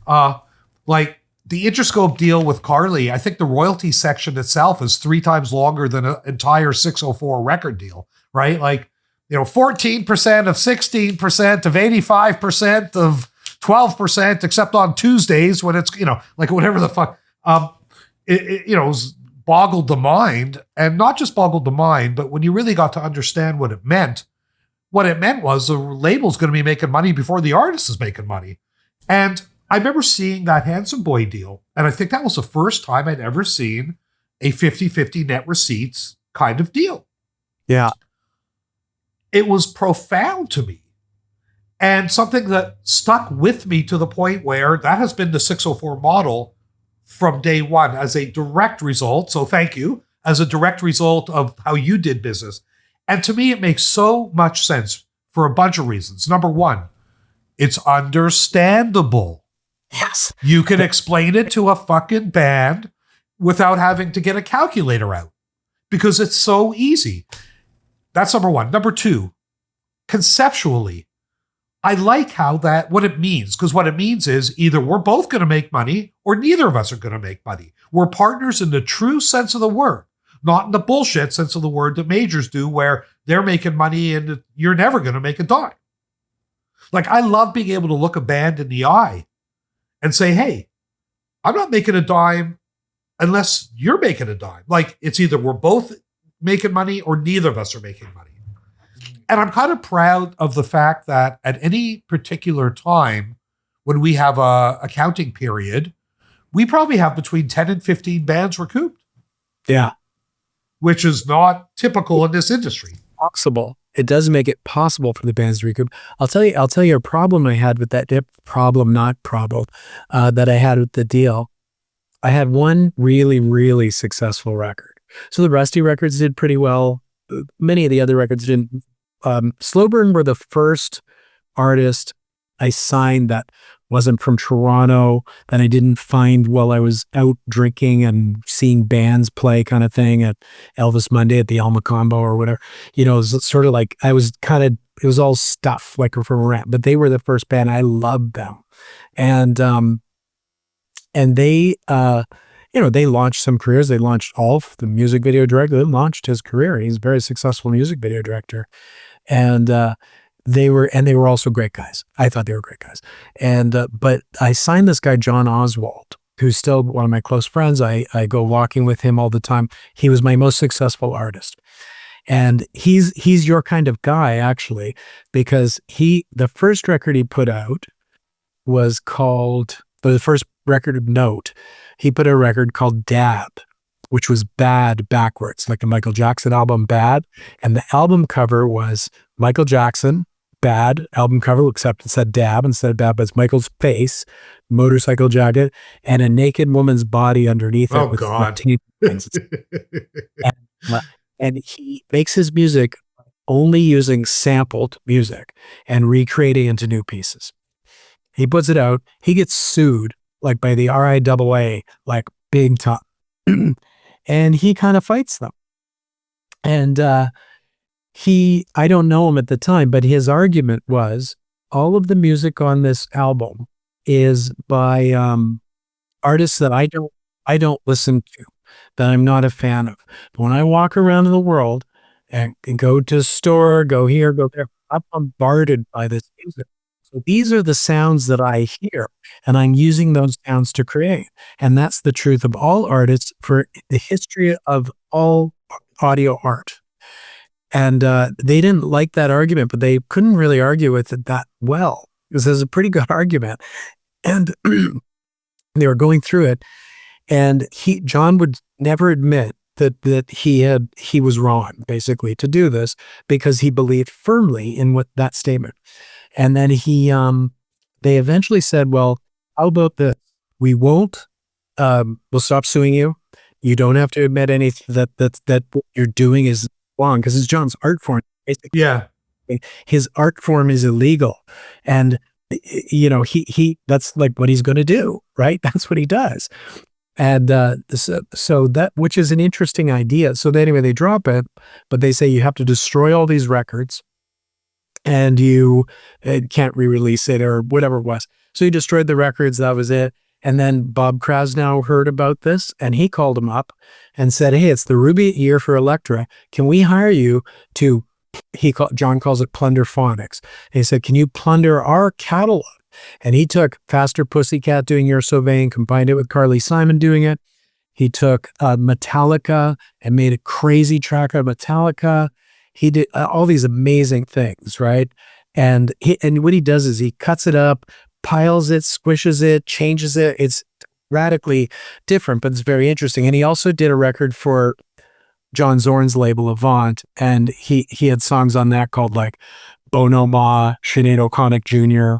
the Interscope deal with Carly, I think the royalty section itself is 3 times longer than an entire 604 record deal, right? 14% of 16% of 85% of 12%, except on Tuesdays when it's, whatever the fuck. It was boggled the mind, and not just boggled the mind, but when you really got to understand what it meant was the label's going to be making money before the artist is making money. And I remember seeing that Handsome Boy deal, and I think that was the first time I'd ever seen a 50-50 net receipts kind of deal. Yeah. It was profound to me, and something that stuck with me to the point where that has been the 604 model from day one as a direct result. So thank you, as a direct result of how you did business. And to me, it makes so much sense for a bunch of reasons. Number one, it's understandable. Yes. You can explain it to a fucking band without having to get a calculator out because it's so easy. That's number one. Number two, conceptually, I like what it means, because what it means is either we're both going to make money or neither of us are going to make money. We're partners in the true sense of the word, not in the bullshit sense of the word that majors do, where they're making money and you're never going to make a dime. I love being able to look a band in the eye and say, hey, I'm not making a dime unless you're making a dime. It's either we're both making money or neither of us are making money. And I'm kind of proud of the fact that at any particular time when we have a accounting period, we probably have between 10 and 15 bands recouped. Yeah. Which is not typical in this industry. Possible. It does make it possible for the bands to recoup. I'll tell you a problem I had with that that I had with the deal. I had one really, really successful record. So the Rusty records did pretty well. Many of the other records didn't. Slow Burn were the first artist I signed that wasn't from Toronto, that I didn't find while I was out drinking and seeing bands play kind of thing at Elvis Monday at the Alma Combo or whatever. It was sort of like I was kind of stuff like from rap, but they were the first band. I loved them. And they, they launched some careers. They launched Ulf, the music video director. They launched his career. He's a very successful music video director. And they were also great guys. I thought they were great guys. But I signed this guy, John Oswald, who's still one of my close friends. I go walking with him all the time. He was my most successful artist. And he's your kind of guy, actually, because the first record he put out was called, the first record of note, he put a record called Dab, which was bad backwards, like the Michael Jackson album Bad. And the album cover was Michael Jackson, bad album cover, except it said Dab instead of Bad, but it's Michael's face, motorcycle jacket, and a naked woman's body underneath it. Oh, God. And he makes his music only using sampled music and recreating into new pieces. He puts it out. He gets sued like by the RIAA, like big time. And he kind of fights them. And I don't know him at the time, but his argument was all of the music on this album is by artists that I don't listen to, that I'm not a fan of. But when I walk around in the world and go to a store, go here, go there, I'm bombarded by this music. So these are the sounds that I hear, and I'm using those sounds to create. And that's the truth of all artists for the history of all audio art. And they didn't like that argument, but they couldn't really argue with it that well, because it was a pretty good argument. And they were going through it, and John would never admit that he was wrong, basically, to do this, because he believed firmly in what that statement. And then they eventually said, well, how about this? We won't, we'll stop suing you. You don't have to admit anything that what you're doing is wrong, because it's John's art form. Basically. Yeah. His art form is illegal. And, that's like what he's going to do, right? That's what he does. And so that, which is an interesting idea. So anyway, they drop it, but they say you have to destroy all these records, and you can't re-release it or whatever it was. So he destroyed the records. That was it. And then Bob Krasnow heard about this, and he called him up and said, hey, it's the Ruby year for Elektra. Can we hire you to, John calls it plunder phonics. And he said, can you plunder our catalog? And he took Faster Pussycat doing You're So Vain, combined it with Carly Simon doing it. He took Metallica and made a crazy track of Metallica. He did all these amazing things, right? And what he does is he cuts it up, piles it, squishes it, changes it. It's radically different, but it's very interesting. And he also did a record for John Zorn's label Avant, and he had songs on that called like Bono Ma, Sinead O'Connor Jr.,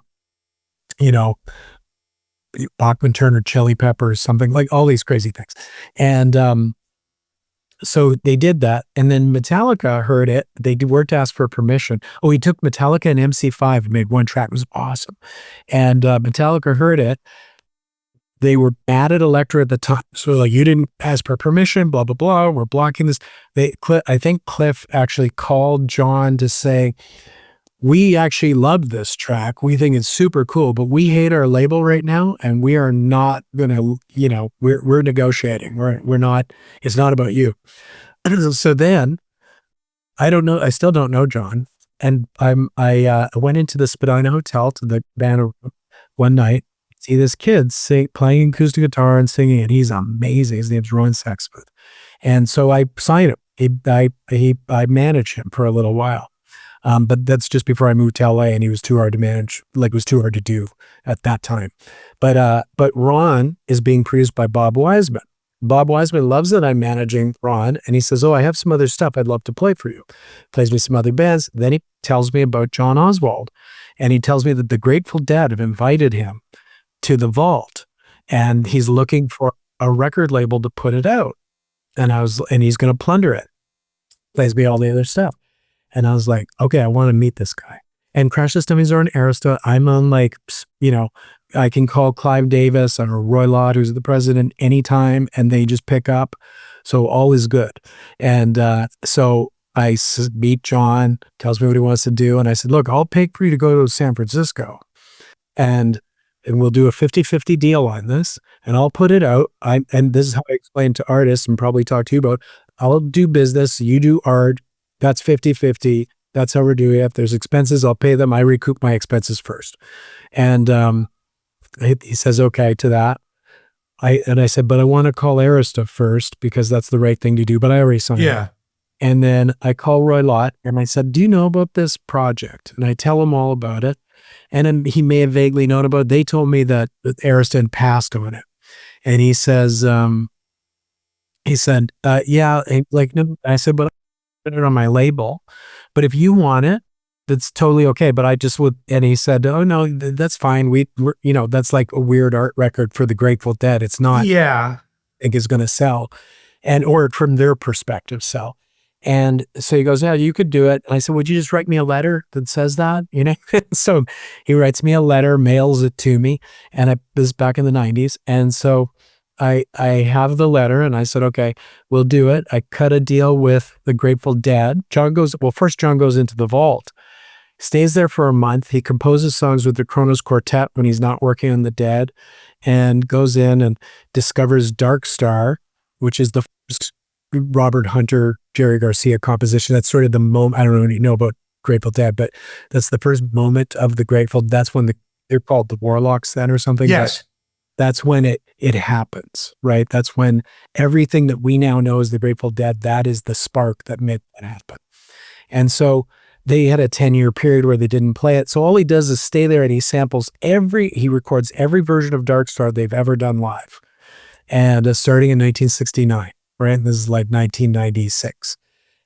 Bachman Turner Chili Peppers, something like all these crazy things. And so they did that, and then Metallica heard it. They weren't asked for permission. Oh, he took Metallica and MC5 and made one track. It was awesome. And Metallica heard it. They were mad at Elektra at the time. So like, you didn't ask for permission, blah, blah, blah. We're blocking this. I think Cliff actually called John to say, we actually love this track. We think it's super cool, but we hate our label right now, and we are not going to, we're negotiating. We're not, it's not about you. So then, I don't know, I still don't know John. And I went into the Spadina Hotel to the band one night, see this kid playing acoustic guitar and singing, and he's amazing. His name's Ron Sexsmith. And so I signed him. I managed him for a little while. But that's just before I moved to LA, and he was too hard to manage, like it was too hard to do at that time. But Ron is being produced by Bob Wiseman. Bob Wiseman loves that I'm managing Ron, and he says, oh, I have some other stuff I'd love to play for you. Plays me some other bands. Then he tells me about John Oswald, and he tells me that the Grateful Dead have invited him to the Vault, and he's looking for a record label to put it out. And he's going to plunder it. Plays me all the other stuff. And I was like, okay, I want to meet this guy. And Crash Test Dummies are on Arista. I'm on I can call Clive Davis or Roy Lott, who's the president, anytime, and they just pick up. So all is good. And so meet John, tells me what he wants to do. And I said, look, I'll pay for you to go to San Francisco and we'll do a 50-50 deal on this and I'll put it out. And this is how I explain to artists and probably talk to you about, I'll do business, you do art, that's 50-50. That's how we're doing it. If there's expenses, I'll pay them. I recoup my expenses first. And he says, okay to that. I said, but I want to call Arista first because that's the right thing to do. But I already signed it. And then I call Roy Lott and I said, do you know about this project? And I tell him all about it. And then he may have vaguely known about it. They told me that Arista had passed on it. And he says, yeah, like, no. I said, but I put it on my label. But if you want it, that's totally okay. But I just would, and he said, oh no, that's fine. We're, that's like a weird art record for the Grateful Dead. It's not, I think it's going to sell or from their perspective, sell. And so he goes, yeah, you could do it. And I said, would you just write me a letter that says that, So he writes me a letter, mails it to me. And this is back in the 90s. And so I have the letter and I said, okay, we'll do it. I cut a deal with the Grateful Dead. First John goes into the vault, stays there for a month. He composes songs with the Kronos Quartet when he's not working on the Dead, and goes in and discovers Dark Star, which is the first Robert Hunter, Jerry Garcia composition. That's sort of the moment. I don't know if you know about Grateful Dead, but that's the first moment of the Grateful. That's when they're called the Warlocks then or something. Yes. That's when it happens, right? That's when everything that we now know as the Grateful Dead, that is the spark that made that happen. And so they had a 10-year period where they didn't play it. So all he does is stay there and he records every version of Dark Star they've ever done live. And starting in 1969, right? And this is like 1996.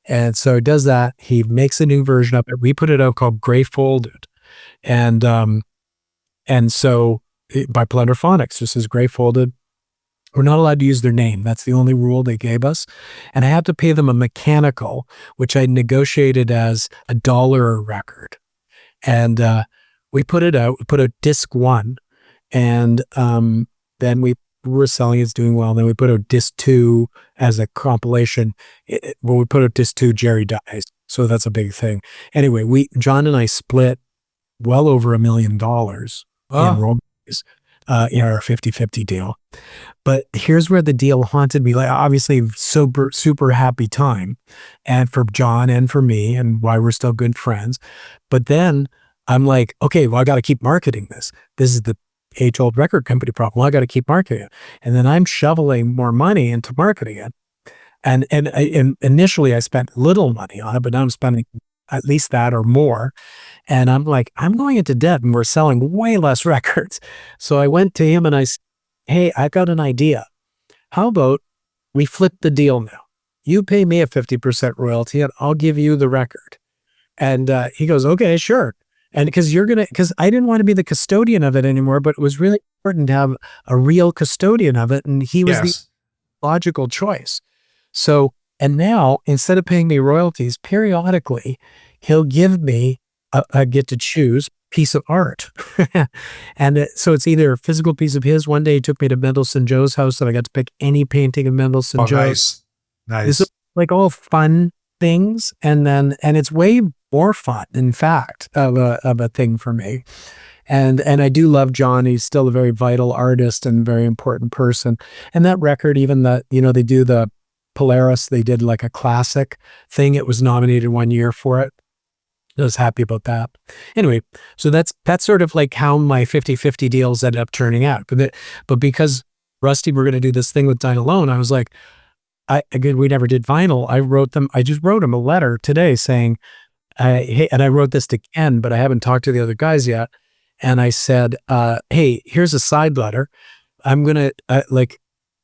And so he does that. He makes a new version of it. We put it out called Gray Folded. And so by Plunderphonics, just as Gray Folded. We're not allowed to use their name. That's the only rule they gave us. And I had to pay them a mechanical, which I negotiated as $1 a record. And we put it out. We put out disc 1. And then we were selling it's doing well. Then we put out disc 2 as a compilation. We put out disc 2, Jerry Dies. So that's a big thing. Anyway, John and I split well over $1 million in royalties in our 50-50 deal. But here's where the deal haunted me. Like, obviously, super happy time, and for John and for me, and why we're still good friends. But then I'm like, okay, well, I got to keep marketing this. This is the age-old record company problem. Well, I got to keep marketing it. And then I'm shoveling more money into marketing it. And initially, I spent little money on it, but now I'm spending at least that or more. And I'm like, I'm going into debt, and we're selling way less records. So I went to him and I said, hey, I got an idea. How about we flip the deal now? You pay me a 50% royalty and I'll give you the record. And he goes, okay, sure. And because I didn't want to be the custodian of it anymore, but it was really important to have a real custodian of it. And he was the logical choice. So, and now instead of paying me royalties, periodically, he'll give me, I get to choose piece of art. And so it's either a physical piece of his. One day he took me to Mendelssohn Joe's house and I got to pick any painting of Mendelssohn Joe. Nice. This is like all fun things. And it's way more fun, in fact, of a thing for me. And I do love John. He's still a very vital artist and very important person. And that record, even that, they do the Polaris, they did like a classic thing. It was nominated 1 year for it. I was happy about that. Anyway, so that's sort of like how my 50-50 deals ended up turning out. But because Rusty, we're going to do this thing with Dine Alone, I was like, we never did vinyl. I just wrote him a letter today saying, hey, and I wrote this to Ken, but I haven't talked to the other guys yet. And I said, hey, here's a side letter. I'm going to,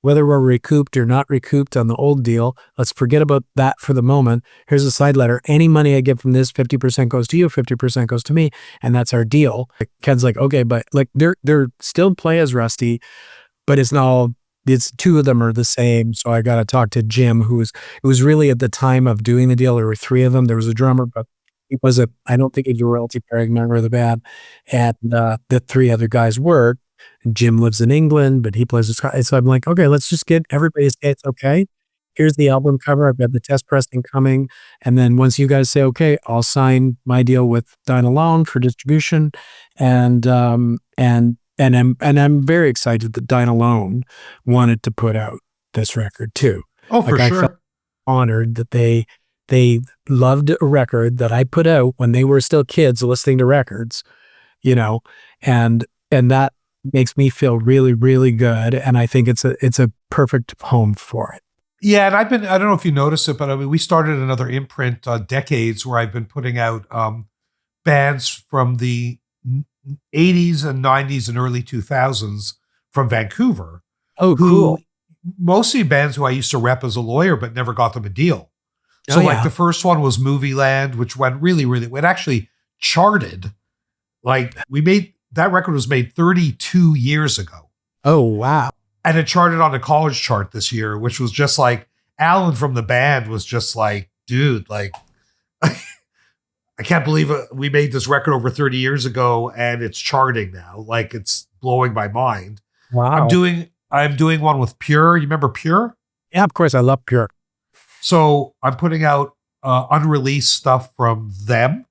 whether we're recouped or not recouped on the old deal, let's forget about that for the moment. Here's a side letter. Any money I get from this, 50% goes to you, 50% goes to me. And that's our deal. Ken's like, okay, but they're still play as Rusty, but it's two of them are the same. So I got to talk to Jim, it was really at the time of doing the deal, there were 3 of them. There was a drummer, but I don't think he's a royalty bearing member of the band. And the 3 other guys were. Jim lives in England, but he plays. So I'm like, okay, let's just get everybody to say it's okay. here's the album cover. I've got the test pressing coming. And then once you guys say, okay, I'll sign my deal with Dine Alone for distribution. And I'm very excited that Dine Alone wanted to put out this record too. Oh, for I sure. felt honored that they loved a record that I put out when they were still kids listening to records, and that makes me feel really, really good. And I think it's a perfect home for it. Yeah, and I don't know if you noticed it, but I mean, we started another imprint, Decades, where I've been putting out bands from the 80s and 90s and early 2000s from Vancouver. Oh, cool. Mostly bands who I used to rep as a lawyer, but never got them a deal. So like the first one was Movie Land, which went really, really, it actually charted. Like that record was made 32 years ago. Oh, wow. And it charted on the college chart this year, which was just like, Alan from the band was just like, dude, like, I can't believe we made this record over 30 years ago and it's charting now. Like, it's blowing my mind. Wow. I'm doing one with Pure. You remember Pure? Yeah, of course. I love Pure. So I'm putting out unreleased stuff from them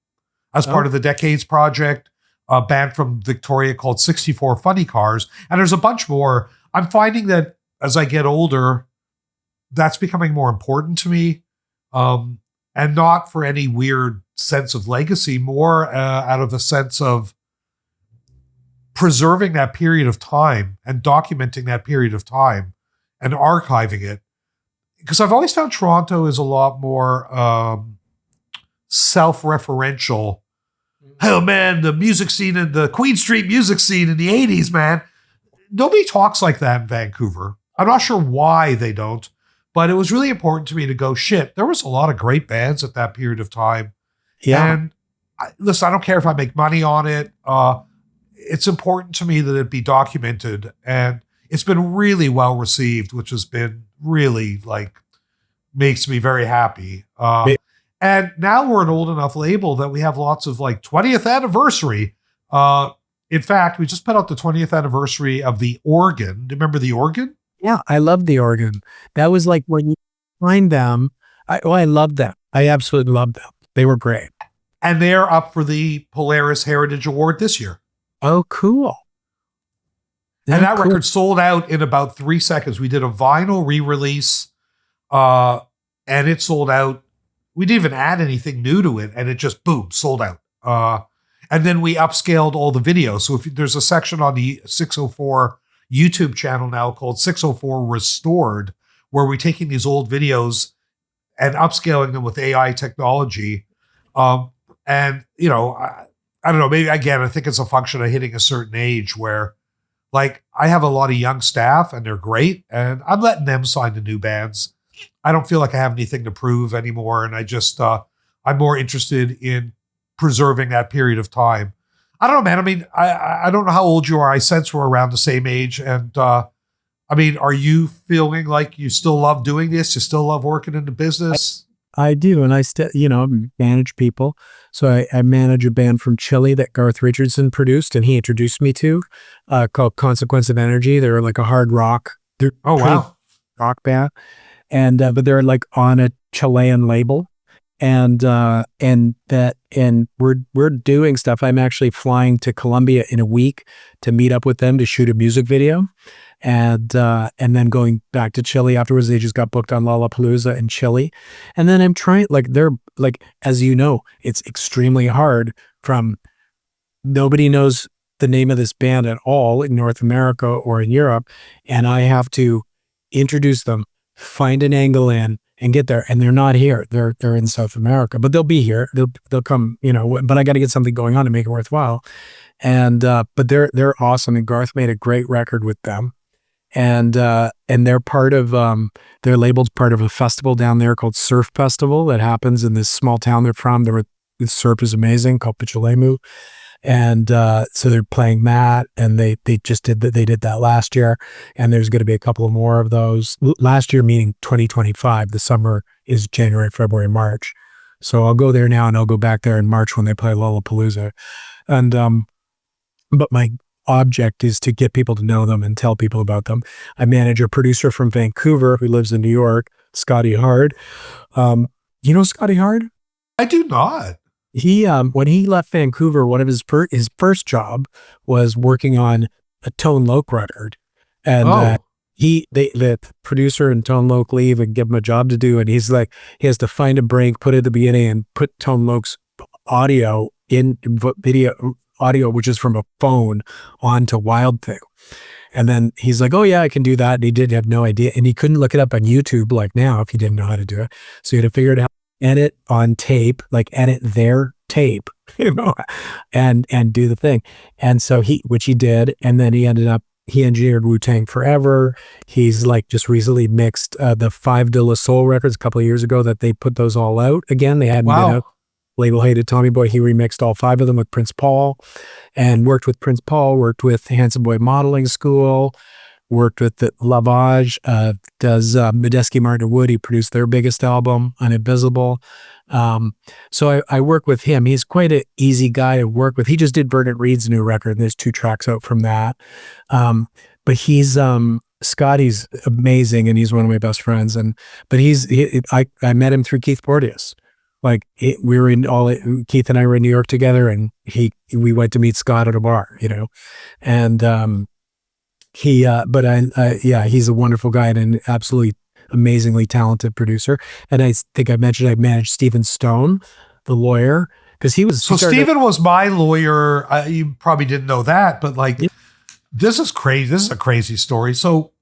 as part of the Decades project, a band from Victoria called 64 Funny Cars. And there's a bunch more. I'm finding that as I get older, that's becoming more important to me. And not for any weird sense of legacy, more out of a sense of preserving that period of time and documenting that period of time and archiving it. Because I've always found Toronto is a lot more self-referential. Oh man, the music scene in the Queen Street music scene in the 80s, man. Nobody talks like that in Vancouver. I'm not sure why they don't, but it was really important to me to go, shit, there was a lot of great bands at that period of time. Yeah. And listen, I don't care if I make money on it. It's important to me that it be documented. And it's been really well received, which has been really makes me very happy. And now we're an old enough label that we have lots of 20th anniversary. In fact, we just put out the 20th anniversary of The Organ. Do you remember The Organ? Yeah, I love The Organ. That was like when you find them. I loved them. I absolutely loved them. They were great. And they're up for the Polaris Heritage Award this year. Oh, cool. And that record sold out in about 3 seconds. We did a vinyl re-release, and it sold out. We didn't even add anything new to it, and it just, boom, sold out. And then we upscaled all the videos. So if there's a section on the 604 YouTube channel now called 604 Restored, where we're taking these old videos and upscaling them with AI technology. And, I don't know, maybe again, I think it's a function of hitting a certain age where I have a lot of young staff and they're great and I'm letting them sign the new bands. I don't feel like I have anything to prove anymore. And I just, I'm more interested in preserving that period of time. I don't know, man. I mean, I don't know how old you are. I sense we're around the same age. And I mean, are you feeling like you still love doing this? You still love working in the business? I do. And I still, manage people. So I manage a band from Chile that Garth Richardson produced and he introduced me to called Consequence of Energy. They're like a hard rock. Wow. Rock band. And, but they're on a Chilean label. And we're doing stuff. I'm actually flying to Colombia in a week to meet up with them to shoot a music video. And then going back to Chile afterwards. They just got booked on Lollapalooza in Chile. And then I'm trying, as you know, it's extremely hard nobody knows the name of this band at all in North America or in Europe. And I have to introduce them, find an angle in, and get there. And they're not here. They're in South America, but they'll be here. They'll come, but I got to get something going on to make it worthwhile. And, but they're awesome. And Garth made a great record with them. And they're part of, their label's part of a festival down there called Surf Festival that happens in this small town they're from. The surf is amazing, called Pichilemu. And so they're playing that, and they did that last year, and there's going to be a couple of more of those. Last year meaning 2025. The summer is January, February, March. So I'll go there now, and I'll go back there in March when they play Lollapalooza. And but my object is to get people to know them and tell people about them. I manage a producer from Vancouver who lives in New York, Scotty Hard. You know Scotty Hard? I do not. He when he left Vancouver, one of his first job was working on a Tone Loc record, and the producer and Tone Loc leave and give him a job to do, and he's like, he has to find a break, put it at the beginning, and put Tone Loc's audio in video audio, which is from a phone, onto Wild Thing. And then he's like, oh yeah, I can do that. And he did have no idea. And he couldn't look it up on YouTube like now if he didn't know how to do it. So he had to figure it out, edit on tape, like edit their tape, you know, and do the thing. And so which he did. And then he engineered Wu-Tang Forever. He's like just recently mixed the 5 De La Soul records a couple of years ago that they put those all out again. They hadn't been out. Label hated Tommy Boy. He remixed all 5 of them with Prince Paul, and worked with Prince Paul, worked with Handsome Boy Modeling School, worked with the Lavage, does Medeski Martin Wood. He produced their biggest album, Uninvisible. So I work with him. He's quite an easy guy to work with. He just did Bernard Reed's new record, and there's 2 tracks out from that. But he's Scotty's amazing, and he's one of my best friends. But I met him through Keith Porteous. Like we were Keith and I were in New York together, and we went to meet Scott at a bar, you know, and he's a wonderful guy and an absolutely amazingly talented producer. And I think I mentioned I managed Stephen Stone, the lawyer, because Stephen was my lawyer. You probably didn't know that, but like, this is crazy. This is a crazy story. So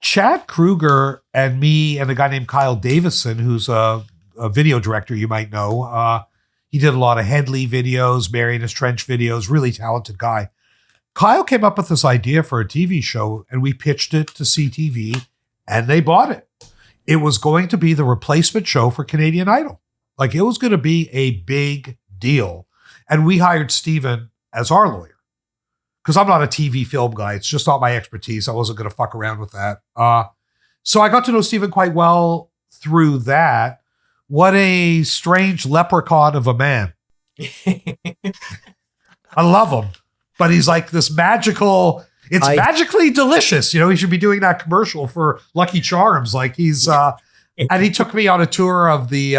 Chad Kruger and me and a guy named Kyle Davison, who's a video director, you might know. He did a lot of Headley videos, Marianas Trench videos, really talented guy. Kyle came up with this idea for a TV show, and we pitched it to CTV, and they bought it. It was going to be the replacement show for Canadian Idol. Like, it was going to be a big deal. And we hired Stephen as our lawyer, because I'm not a TV film guy. It's just not my expertise. I wasn't going to fuck around with that. So I got to know Stephen quite well through that. What a strange leprechaun of a man. I love him. But he's like this magically delicious. You know, he should be doing that commercial for Lucky Charms. Like he's, and he took me on a tour of the,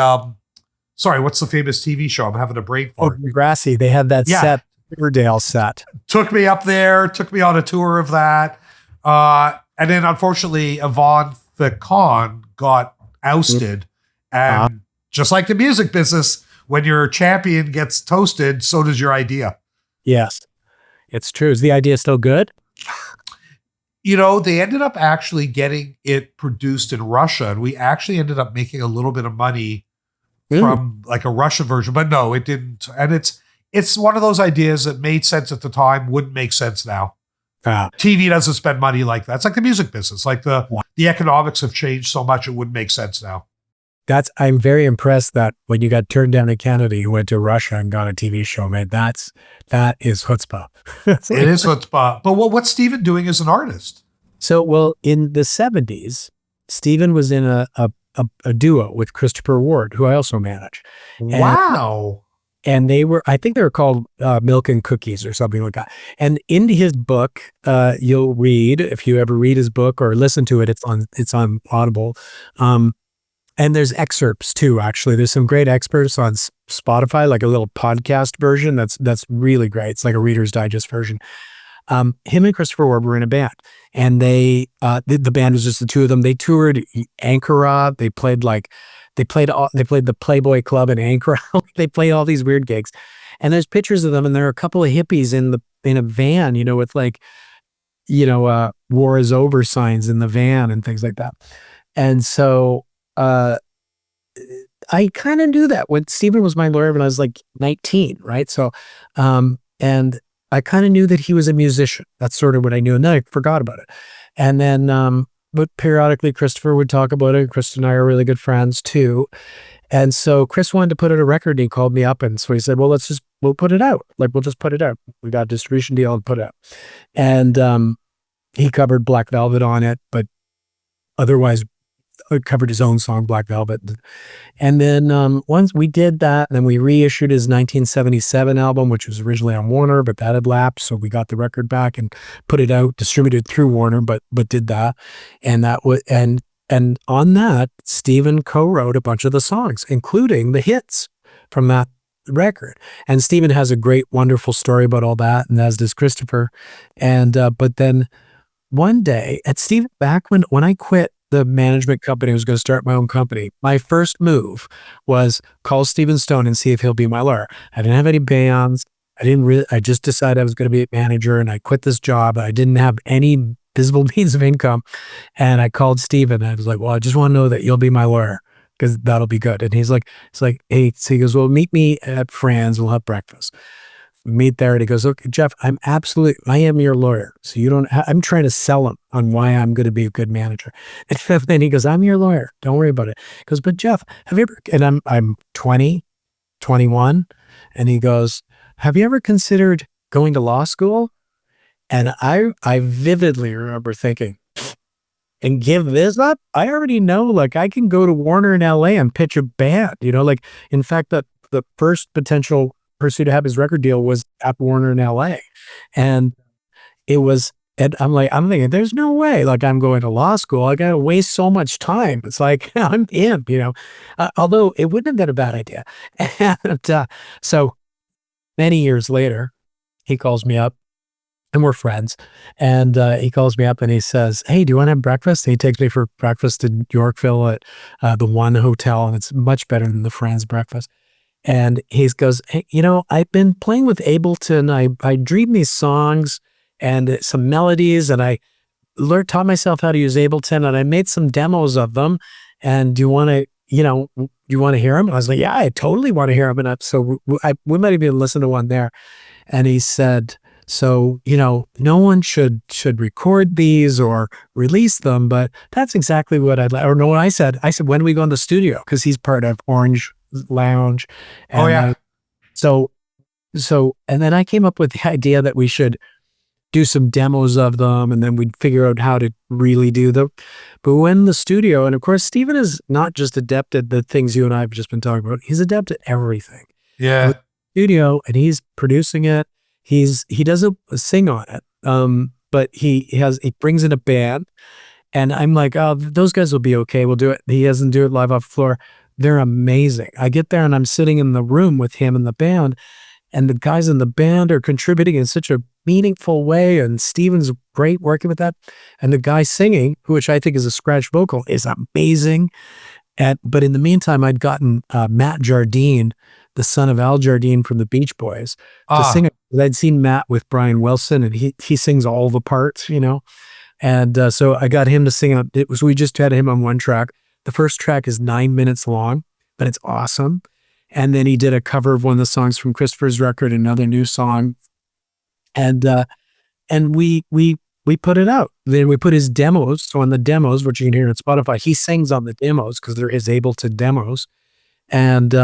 what's the famous TV show? I'm having a brain fart. Oh, Grassy. They had that set, Riverdale set. Took me up there, took me on a tour of that. And then unfortunately, Yvonne Thicon got ousted. And just like the music business, when your champion gets toasted, so does your idea. Yes, it's true. Is the idea still good? You know, they ended up actually getting it produced in Russia, and we actually ended up making a little bit of money from like a Russian version, but no, it didn't. And it's one of those ideas that made sense at the time, wouldn't make sense now. TV doesn't spend money like that. It's like the music business. Like the economics have changed so much, it wouldn't make sense now. I'm very impressed that when you got turned down in Canada, you went to Russia and got a TV show, man. That is chutzpah. It is chutzpah. But what's Stephen doing as an artist? So, well, in the 70s, Stephen was in a duo with Christopher Ward, who I also manage. Wow. And I think they were called Milk and Cookies or something like that. And in his book, you'll read, if you ever read his book or listen to it, it's on Audible. And there's excerpts too, actually. There's some great excerpts on Spotify, like a little podcast version. That's really great. It's like a Reader's Digest version. Him and Christopher Ward were in a band, and the band was just the 2 of them. They toured Ankara. They played the Playboy Club in Ankara. They played all these weird gigs. And there's pictures of them, and there are a couple of hippies in a van, you know, with like, you know, war is over signs in the van and things like that. And so I kind of knew that when Stephen was my lawyer when I was like 19, right? So, and I kind of knew that he was a musician. That's sort of what I knew. And then I forgot about it. And then, but periodically Christopher would talk about it. Chris and I are really good friends too. And so Chris wanted to put out a record, and he called me up. And so he said, well, we'll put it out. Like, we'll just put it out. We got a distribution deal and put it out. And, he covered Black Velvet on it, but otherwise covered his own song, Black Velvet. And then once we did that, then we reissued his 1977 album, which was originally on Warner, but that had lapsed. So we got the record back and put it out, distributed through Warner, but did that. And And on that, Steven co-wrote a bunch of the songs, including the hits from that record. And Steven has a great, wonderful story about all that, and as does Christopher. And but then one day at Steven, back when I quit the management company, I was going to start my own company. My first move was call Steven Stone and see if he'll be my lawyer. I didn't have any bands. I just decided I was going to be a manager, and I quit this job. I didn't have any visible means of income. And I called Steven. I was like, well, I just want to know that you'll be my lawyer, because that'll be good. And he's like, hey, so he goes, well, meet me at Fran's. We'll have breakfast. Meet there. And he goes, okay, Jeff, I am your lawyer. So you don't, I'm trying to sell him on why I'm going to be a good manager. And then he goes, I'm your lawyer. Don't worry about it. He goes, but Jeff, have you ever, and I'm 20, 21. And he goes, have you ever considered going to law school? And I vividly remember thinking, and give this up? I already know, like, I can go to Warner in LA and pitch a band, like, in fact, that the first potential person to have his record deal was at Warner in LA. And it was, and I'm thinking, there's no way, like, I'm going to law school. I got to waste so much time. It's like, I'm in, although it wouldn't have been a bad idea. And so many years later, he calls me up. And we're friends. And he calls me up and he says, hey, do you want to have breakfast? And he takes me for breakfast in Yorkville at the One Hotel. And it's much better than the Fran's breakfast. And he goes, hey, I've been playing with Ableton. I dream these songs and some melodies. And I taught myself how to use Ableton. And I made some demos of them. And do you want to, you want to hear them? And I was like, yeah, I totally want to hear them. And so we might even listen to one there. And he said, so, no one should record these or release them, but that's exactly what I'd like. Or no, what I said, when do we go in the studio? Because he's part of Orange Lounge. And, oh, yeah. So, and then I came up with the idea that we should do some demos of them, and then we'd figure out how to really do them. But when the studio, and of course, Steven is not just adept at the things you and I have just been talking about, he's adept at everything. Yeah. Studio, and he's producing it. He doesn't sing on it, but he brings in a band, and I'm like, oh, those guys will be okay. We'll do it. He doesn't do it live off the floor. They're amazing. I get there and I'm sitting in the room with him and the band, and the guys in the band are contributing in such a meaningful way. And Steven's great working with that. And the guy singing, which I think is a scratch vocal, is amazing. But in the meantime, I'd gotten Matt Jardine, the son of Al Jardine from the Beach Boys, to sing it. I'd seen Matt with Brian Wilson, and he sings all the parts, And so I got him to sing. We just had him on one track. The first track is 9 minutes long, but it's awesome. And then he did a cover of one of the songs from Christopher's record, another new song. And we put it out. Then we put his demos. So on the demos, which you can hear on Spotify, he sings on the demos because there is Ableton demos. And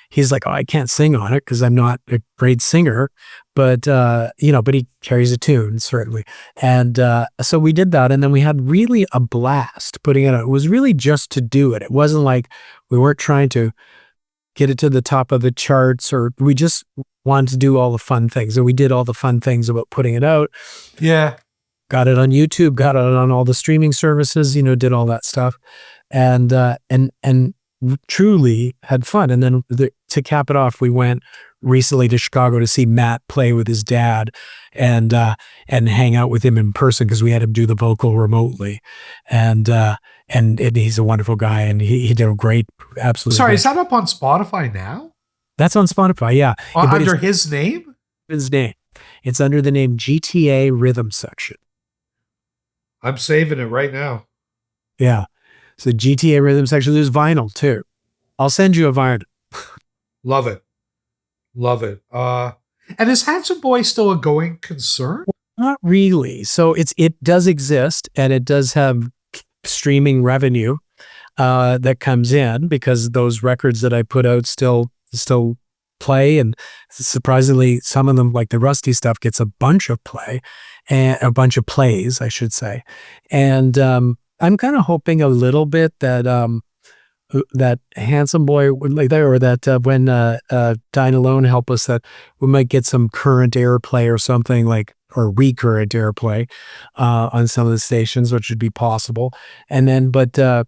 he's like, oh, I can't sing on it because I'm not a great singer, but but he carries a tune, certainly. And so we did that, and then we had really a blast putting it out. It was really just to do it. It wasn't like we weren't trying to get it to the top of the charts, or we just wanted to do all the fun things. And we did all the fun things about putting it out. Yeah. Got it on YouTube, got it on all the streaming services, did all that stuff. And truly had fun. And then to cap it off, we went recently to Chicago to see Matt play with his dad and hang out with him in person, because we had him do the vocal remotely. And he's a wonderful guy, and he did a great, absolutely. Sorry, great. Is that up on Spotify now? That's on Spotify, yeah. Under his name? His name. It's under the name GTA Rhythm Section. I'm saving it right now. Yeah. So GTA Rhythm Section. There's vinyl too. I'll send you a vinyl. Love it. Love it. And is Handsome Boy still a going concern? Not really. So it does exist, and it does have streaming revenue that comes in, because those records that I put out still play, and surprisingly, some of them, like the Rusty stuff, gets a bunch of play, and a bunch of plays, I should say. And I'm kind of hoping a little bit that that Handsome Boy would like that, or that when Dine Alone help us, that we might get some current airplay or something, like or recurrent airplay on some of the stations, which would be possible. And then, but I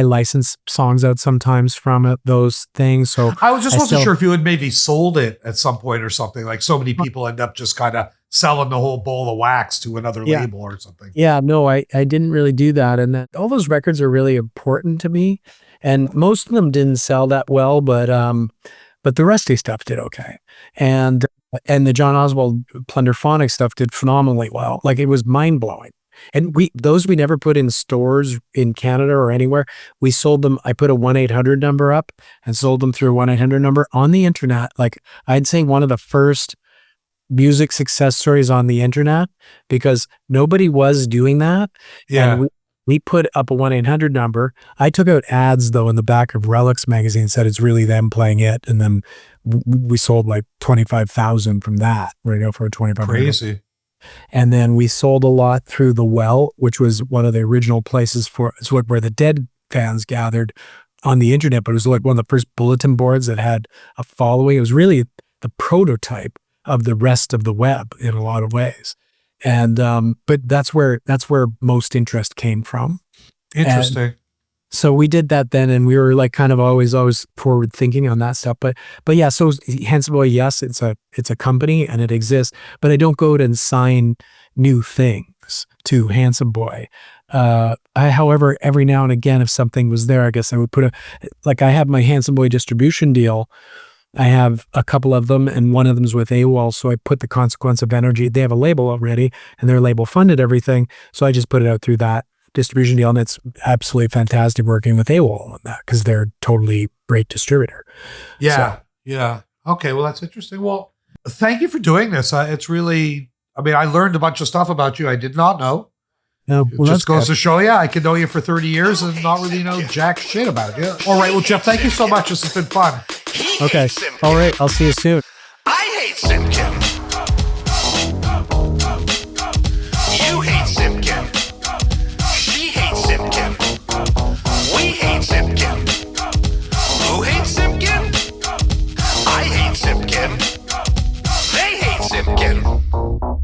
license songs out sometimes from those things. So I wasn't sure if you had maybe sold it at some point or something. Like so many people end up just kind of selling the whole bowl of wax to another label or something. Yeah, no, I didn't really do that. And all those records are really important to me. And most of them didn't sell that well, but the Rusty stuff did okay. And the John Oswald Plunderphonic stuff did phenomenally well. Like it was mind blowing. And we never put in stores in Canada or anywhere. We sold them. I put a 1-800 number up and sold them through a 1-800 number on the internet. Like I'd say one of the first music success stories on the internet, because nobody was doing that. Yeah. And we put up a 1-800 number. I took out ads though in the back of Relics magazine, said it's really them playing it. And then we sold like 25,000 from that, for a 25. Crazy. And then we sold a lot through The Well, which was one of the original places where the Dead fans gathered on the internet, but it was like one of the first bulletin boards that had a following. It was really the prototype of the rest of the web in a lot of ways. And but that's where most interest came from. Interesting. And so we did that then, and we were like kind of always forward thinking on that stuff. But yeah, so Handsome Boy, yes, it's a company and it exists, but I don't go out and sign new things to Handsome Boy. However, every now and again, if something was there, I guess I would I have my Handsome Boy distribution deal. I have a couple of them, and one of them is with AWOL. So I put the Consequence of Energy. They have a label already, and their label funded everything. So I just put it out through that distribution deal, and it's absolutely fantastic working with AWOL on that because they're totally great distributor. Yeah. Yeah. Okay. Well, that's interesting. Well, thank you for doing this. It's really, I learned a bunch of stuff about you I did not know. Well, it just goes to show you, I could know you for 30 years and not really know jack shit about you. All right. Well, Jeff, thank you so much. This has been fun. Okay. All right. I'll see you soon. I hate Simkin. You hate Simkin. She hates Simkin. We hate Simkin. Who hates Simkin? I hate Simkin. They hate Simkin.